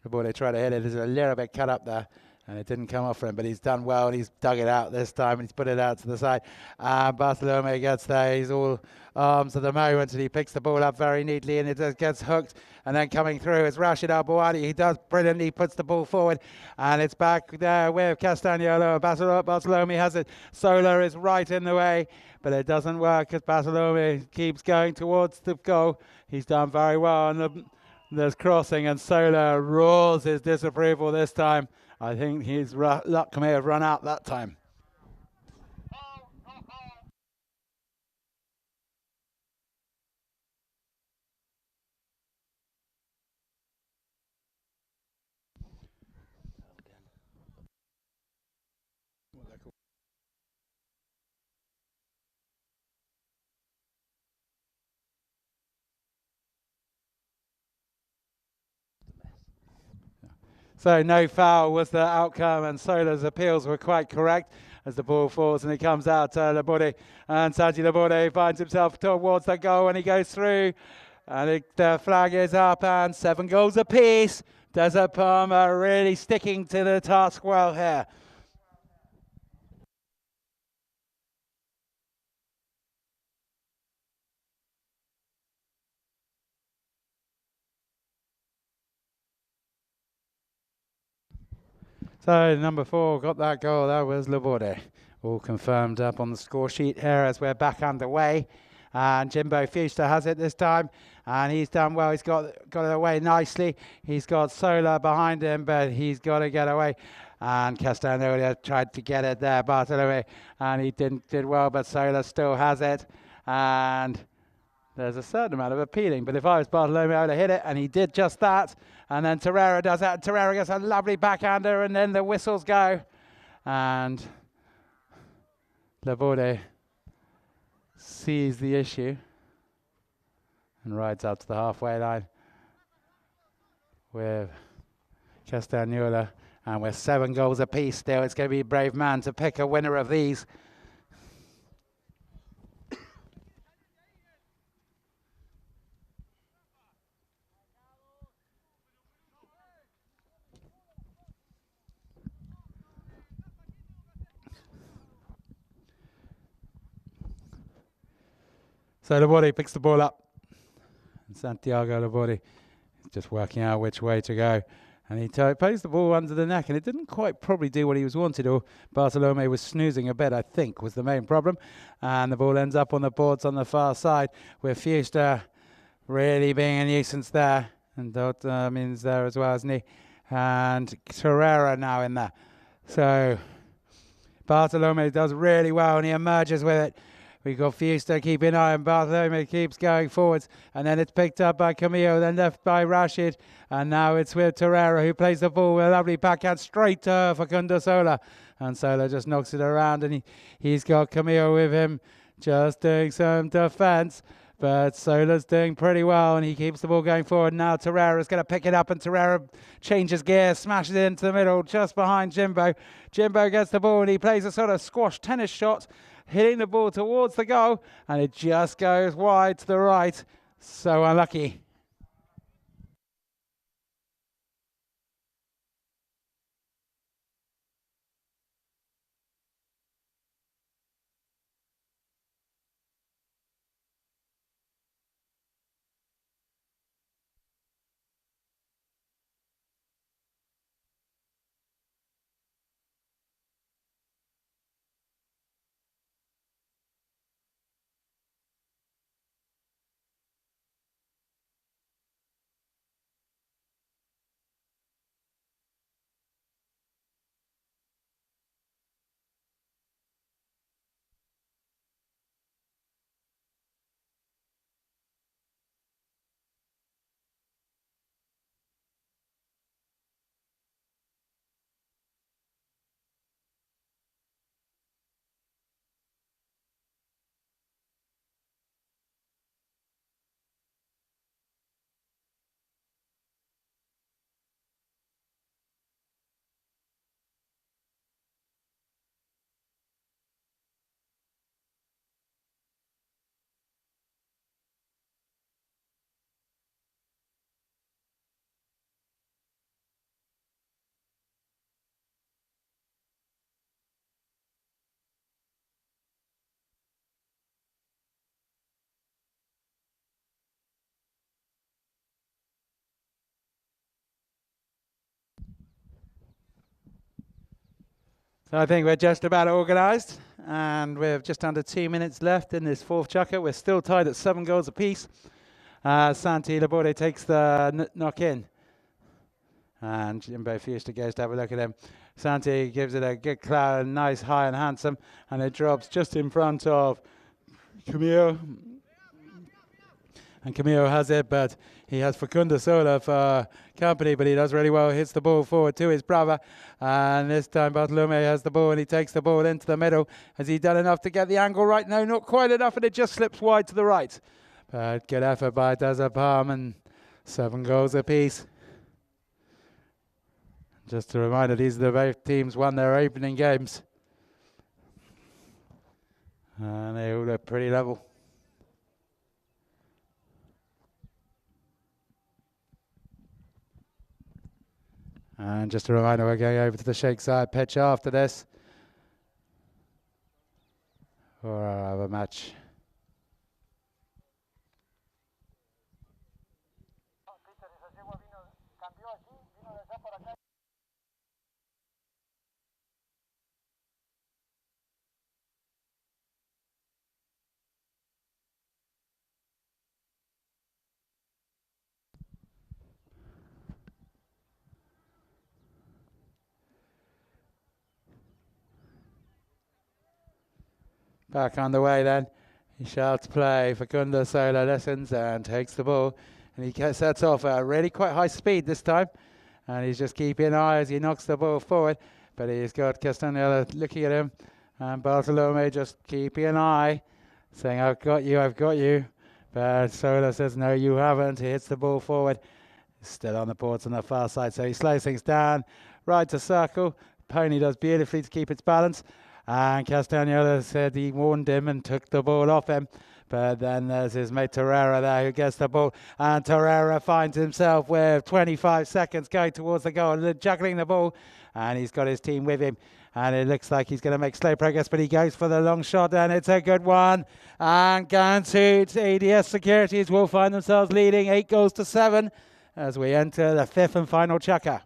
Laborde tried to hit it. There's a little bit cut up there, and it didn't come off for him, but he's done well, and he's dug it out this time, and he's put it out to the side. Bartolome gets there. He's all arms at the moment, and he picks the ball up very neatly, and it just gets hooked. And then coming through is Rashid Al-Mawadi. He does brilliantly, puts the ball forward, and it's back there with Castagnola. Bartolome has it. Sola is right in the way, but it doesn't work as Bartolome keeps going towards the goal. He's done very well, and there's crossing, and Sola roars his disapproval this time. I think his luck may have run out that time. So no foul was the outcome, and Sola's appeals were quite correct as the ball falls and it comes out to Laborde. And Santi Laborde finds himself towards the goal and he goes through. And the flag is up and 7 goals apiece. Desert Palmer really sticking to the task well here. So number 4 got that goal. That was Laborde. All confirmed up on the score sheet here as we're back underway. And Jimbo Fuster has it this time. And he's done well. He's got it away nicely. He's got Sola behind him, but he's got to get away. And Castagnola tried to get it there, Bartolome. And he did well, but Sola still has it. And there's a certain amount of appealing, but if I was Bartolome, I would have hit it, and he did just that. And then Torreira does that. Torreira gets a lovely backhander, and then the whistles go. And Laborde sees the issue and rides out to the halfway line with Castagnola. And with 7 goals apiece still, it's going to be a brave man to pick a winner of these. So Laborde picks the ball up. And Santiago Laborde is just working out which way to go. And he plays the ball under the neck, and it didn't quite probably do what he was wanted, or Bartolome was snoozing a bit, I think, was the main problem. And the ball ends up on the boards on the far side, with Fuster really being a nuisance there. And Dot means there as well, isn't he? And Torreira now in there. So Bartolome does really well, and he emerges with it. We've got Fuster keeping an eye, and Bartolome keeps going forwards. And then it's picked up by Camillo, then left by Rashid. And now it's with Torreira, who plays the ball with a lovely backhand straight to Facundo Sola. And Sola just knocks it around, and he's got Camillo with him, just doing some defence. But Sola's doing pretty well, and he keeps the ball going forward. Now Torreira's going to pick it up, and Torreira changes gear, smashes it into the middle, just behind Jimbo. Jimbo gets the ball, and he plays a sort of squash tennis shot, hitting the ball towards the goal, and it just goes wide to the right. So unlucky. So I think we're just about organised, and we have just under 2 minutes left in this fourth chukker. We're still tied at 7 goals apiece. Santi Laborde takes the knock in, and Jimbo Fuster goes to have a look at him. Santi gives it a good cloud, nice, high and handsome, and it drops just in front of Camillo. And Camillo has it, but he has Facundo Sola for company, but he does really well. Hits the ball forward to his brother. And this time Bartolome has the ball, and he takes the ball into the middle. Has he done enough to get the angle right? No, not quite enough, and it just slips wide to the right. But good effort by Dazapam, and 7 goals apiece. Just a reminder, these are the both teams won their opening games. And they all look pretty level. And just a reminder, we're going over to the Sheikh Zayed pitch after this for our other match. Back on the way then. He shouts play. Facundo Sola listens and takes the ball. And he sets off at really quite high speed this time. And he's just keeping an eye as he knocks the ball forward. But he's got Castagnella looking at him. And Bartolome just keeping an eye, saying, I've got you, I've got you. But Sola says, no, you haven't. He hits the ball forward. He's still on the boards on the far side. So he slows things down. Right to circle. Pony does beautifully to keep its balance. And Castagnella said he warned him and took the ball off him. But then there's his mate Torreira there who gets the ball. And Torreira finds himself with 25 seconds going towards the goal, juggling the ball. And he's got his team with him. And it looks like he's going to make slow progress, but he goes for the long shot, and it's a good one. And Ghantoot, ADS Securities will find themselves leading 8 goals to 7 as we enter the 5th and final chukker.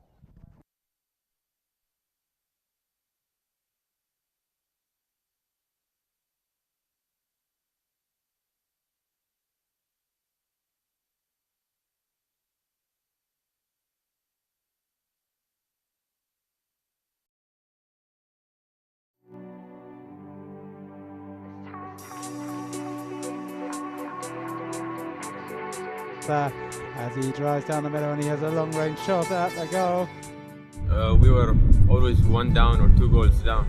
there as he drives down the middle and he has a long range shot at the goal. We were always 1 down or 2 goals down,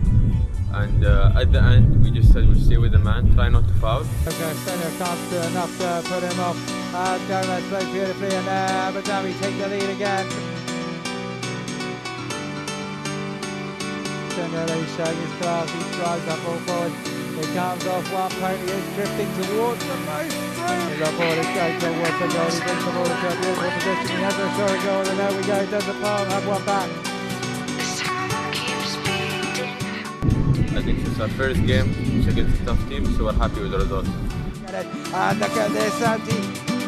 and at the end we just said we'll stay with the man, try not to foul. Okay, Sonia can't do enough to put him off. Gomez plays beautifully and Abu Dhabi take the lead again. Sonia is showing his class, he drives that ball forward. He comes off, one pony is drifting towards the most through. The ball is going towards the goal, he brings the ball into a beautiful position, he has a short goal and there we go, does the palm have one back. I think it's our first game, it's against a tough team, so we're happy with the result. And look at this, Santi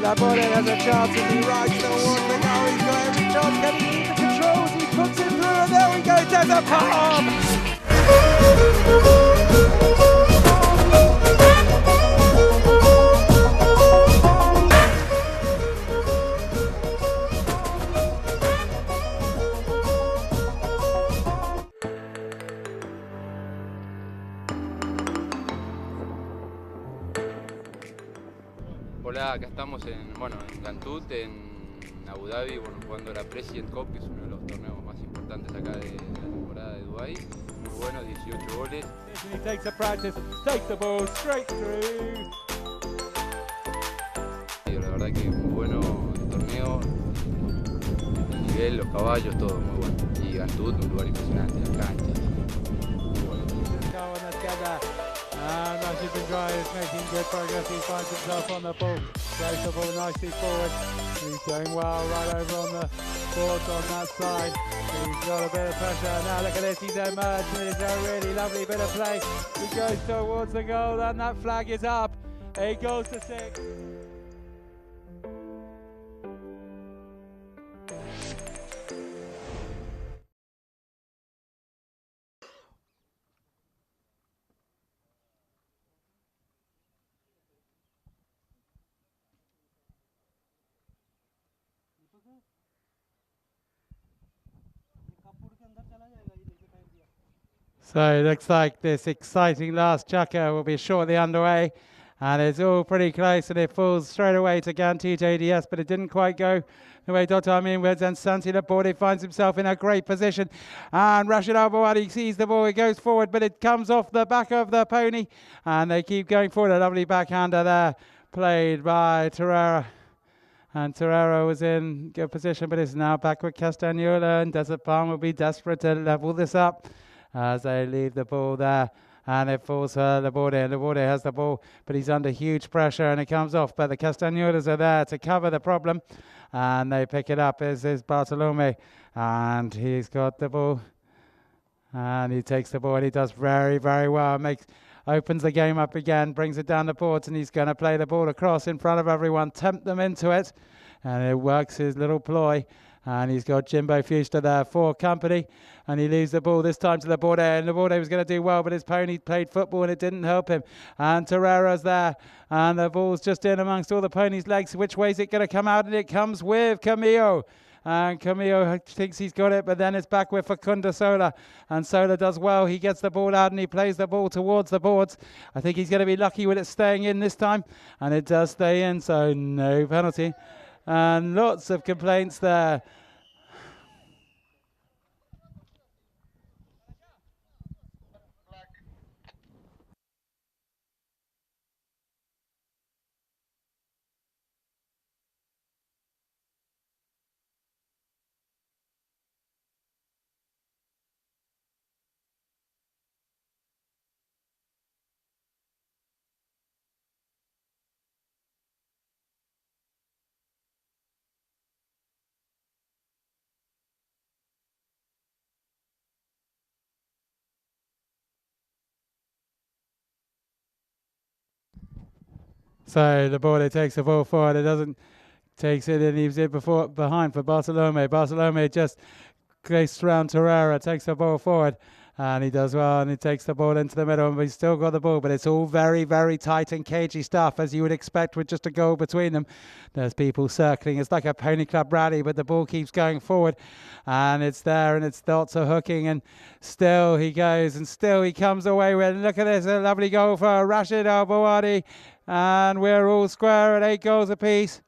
Laborde has a chance as he rides towards the goal, he's got every chance, can he keep the controls, he puts it through and there we go, does a palm! Hola, acá estamos en Ghantoot, en Abu Dhabi, jugando la President Cup, que es uno de los torneos más importantes acá de la temporada de Dubái. Muy bueno, 18 goles. He takes the practice, takes the ball straight through. La verdad que muy bueno el torneo, el nivel, los caballos, todo muy bueno. Y Ghantoot, un lugar impresionante, las canchas, muy bueno. And Rashid Benjai is making good progress, he finds himself on the ball, throws the ball nicely forward, he's doing well right over on the boards on that side, he's got a bit of pressure, now look at this, he's emerged and it's a really lovely bit of play, he goes towards the goal and that flag is up, he goes to 6. So it looks like this exciting last chukker will be shortly underway and it's all pretty close and it falls straight away to Ghantoot ADS, but it didn't quite go the way Dr. Amin was, and Santi Laborde finds himself in a great position and Rashid Al-Bawadi sees the ball, it goes forward but it comes off the back of the pony and they keep going forward. A lovely backhander there played by Torreira. And Torreira was in good position, but is now back with Castagnola, and Desert Palm will be desperate to level this up as they leave the ball there. And it falls for Laborde, and Laborde has the ball, but he's under huge pressure, and it comes off. But the Castagnolas are there to cover the problem, and they pick it up. This is Bartolome, and he's got the ball, and he takes the ball, and he does very, very well. Opens the game up again, brings it down the boards, and he's going to play the ball across in front of everyone, tempt them into it, and it works his little ploy. And he's got Jimbo Fuster there for company, and he leaves the ball this time to Laborde, and Laborde was going to do well, but his pony played football and it didn't help him. And Torreira's there, and the ball's just in amongst all the pony's legs. Which way is it going to come out? And it comes with Camillo. And Camillo thinks he's got it, but then it's back with Facundo Sola. And Sola does well. He gets the ball out and he plays the ball towards the boards. I think he's going to be lucky with it staying in this time. And it does stay in, so no penalty. And lots of complaints there. So the ball, it takes the ball forward, it doesn't, takes it and leaves it behind for Bartolome. Bartolome just goes around Torreira, takes the ball forward, and he does well, and he takes the ball into the middle, and he's still got the ball, but it's all very, very tight and cagey stuff, as you would expect with just a goal between them. There's people circling, it's like a pony club rally, but the ball keeps going forward, and it's there, and it's lots of hooking, and still he goes, and still he comes away with, look at this, a lovely goal for Rashid Al-Bawadi. And we're all square at 8 goals apiece.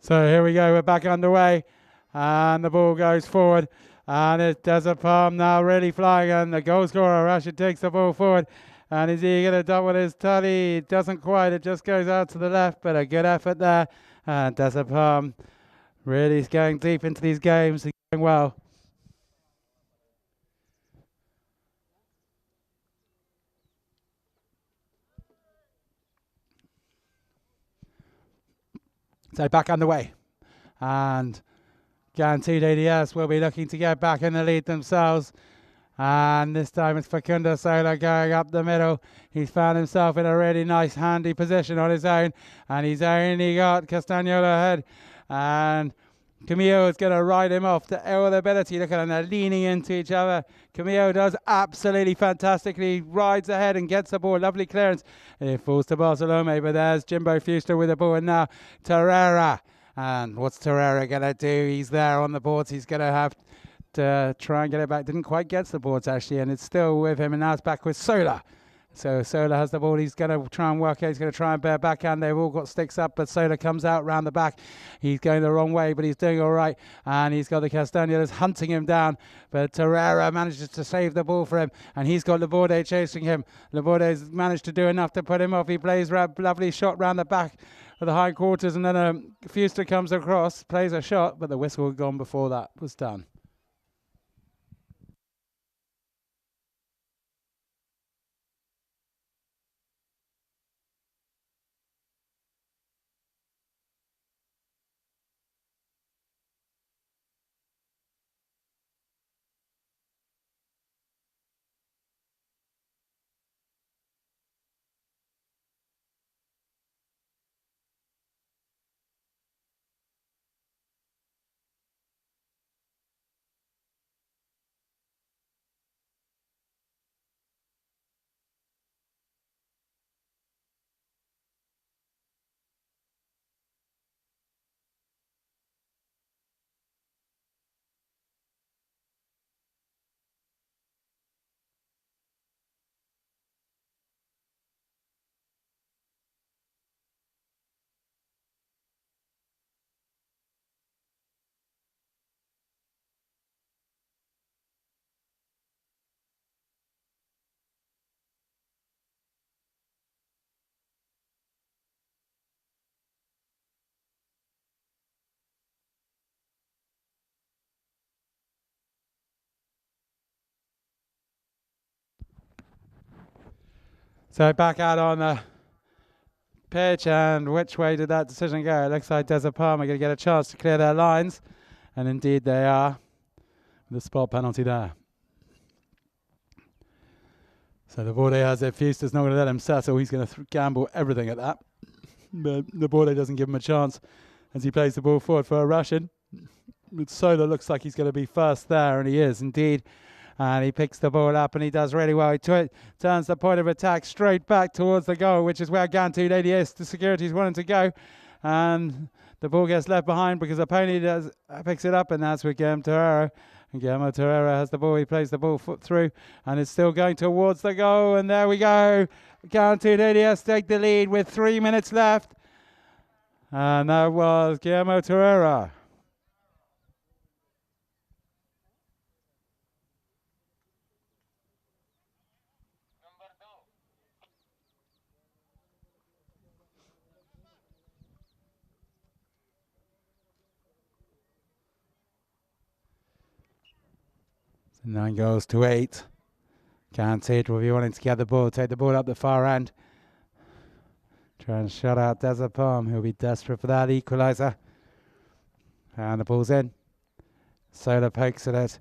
So here we go, we're back underway, and the ball goes forward, and it does a palm now, really flying, and the goal scorer, Rashid, takes the ball forward, and is he going to double his tally? It doesn't quite, it just goes out to the left, but a good effort there, and does a palm. Really is going deep into these games, he's going well. So back underway, and Ghantoot ADS will be looking to get back in the lead themselves. And this time it's Facundo Sola going up the middle. He's found himself in a really nice, handy position on his own. And he's only got Castagnola ahead. And Camillo is going to ride him off to all ability. Look at them, they're leaning into each other. Camillo does absolutely fantastically, rides ahead and gets the ball. Lovely clearance. It falls to Barcelona, but there's Jimbo Fuster with the ball. And now Torreira. And what's Torreira going to do? He's there on the boards. He's going to have to try and get it back. Didn't quite get to the boards, actually, and it's still with him. And now it's back with Sola. So Sola has the ball. He's going to try and work it. He's going to try and bear backhand. They've all got sticks up, but Sola comes out round the back. He's going the wrong way, but he's doing all right. And he's got the Castañedas hunting him down. But Torreira manages to save the ball for him. And he's got Laborde chasing him. Laborde's managed to do enough to put him off. He plays a lovely shot round the back of the hindquarters. And then Fuster comes across, plays a shot, but the whistle had gone before that was done. So back out on the pitch, and which way did that decision go? It looks like Desert Palm are going to get a chance to clear their lines, and indeed they are. The spot penalty there. So Laborde has it. Fuster's not going to let him settle. He's going to gamble everything at that. But Laborde doesn't give him a chance as he plays the ball forward for a Russian. But Sola looks like he's going to be first there, and he is indeed. And he picks the ball up and he does really well. He turns the point of attack straight back towards the goal, which is where Ghantoot ADS, the securities, wanted to go. And the ball gets left behind because the pony picks it up, and that's with Guillermo Torreira. And Guillermo Torreira has the ball. He plays the ball through, and it's still going towards the goal. And there we go. Ghantoot ADS take the lead with 3 minutes left. And that was Guillermo Torreira. So 9 goals to 8. Ghantoot will be wanting to get the ball, take the ball up the far end. Try and shut out Desert Palm. He'll be desperate for that equaliser. And the ball's in. Sola pokes at it.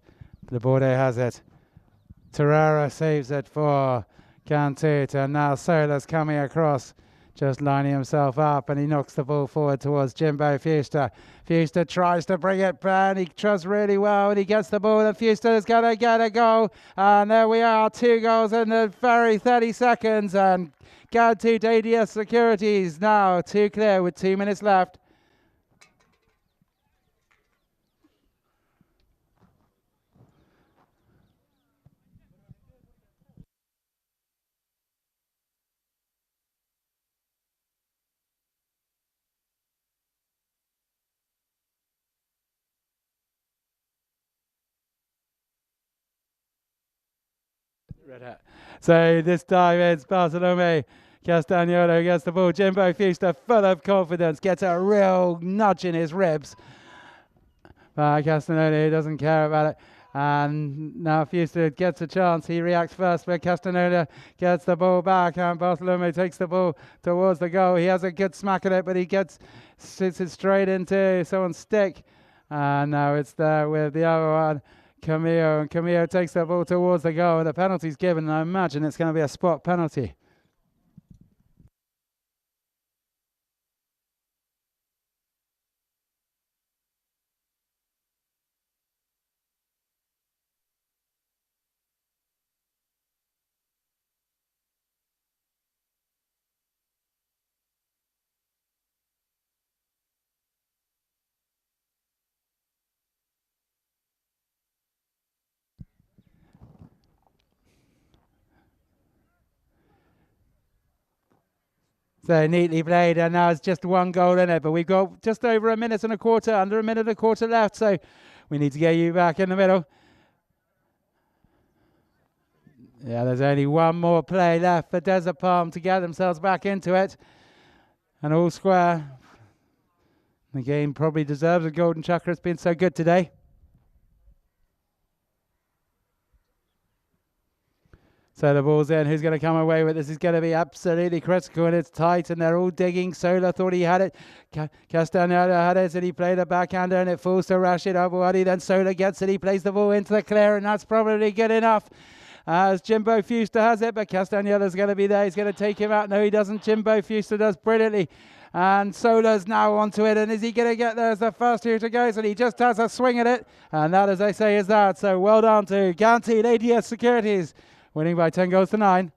Laborde has it. Torreira saves it for Ghantoot. And now Sola's coming across, just lining himself up, and he knocks the ball forward towards Jimbo Fuster. Fuster tries to bring it back. He tries really well, and he gets the ball, and Fuster is going to get a goal. And there we are, 2 goals in the very 30 seconds. And Ghantoot ADS Securities now 2 clear with 2 minutes left. Red hat. So this time it's Bartolome Castagnolo gets the ball. Jimbo Fuster, full of confidence, gets a real nudge in his ribs. Castagnolo doesn't care about it. And now Fuster gets a chance. He reacts first, but Castagnolo gets the ball back, and Bartolome takes the ball towards the goal. He has a good smack at it, but he sits it straight into someone's stick. And now it's there with the other one, Camillo. And Camillo takes the ball towards the goal, and the penalty's given. And I imagine it's going to be a spot penalty. So neatly played, and now it's just one goal in it. But we've got just over a minute and a quarter, under a minute and a quarter left. So we need to get you back in the middle. Yeah, there's only one more play left for Desert Palm to get themselves back into it. And all square. The game probably deserves a golden chukka. It's been so good today. So the ball's in. Who's going to come away with this? Is going to be absolutely critical, and it's tight, and they're all digging. Sola thought he had it. Castagnolo had it, and he played a backhander, and it falls to Rashid Abouhadi. Then Sola gets it. He plays the ball into the clear, and that's probably good enough. As Jimbo Fuster has it, but Castagnolo's going to be there. He's going to take him out. No, he doesn't. Jimbo Fuster does brilliantly. And Sola's now onto it. And is he going to get there as the first shooter goes? And he just has a swing at it. And that, as they say, is that. So well done to Ghantoot ADS Securities, winning by 10 goals to 9.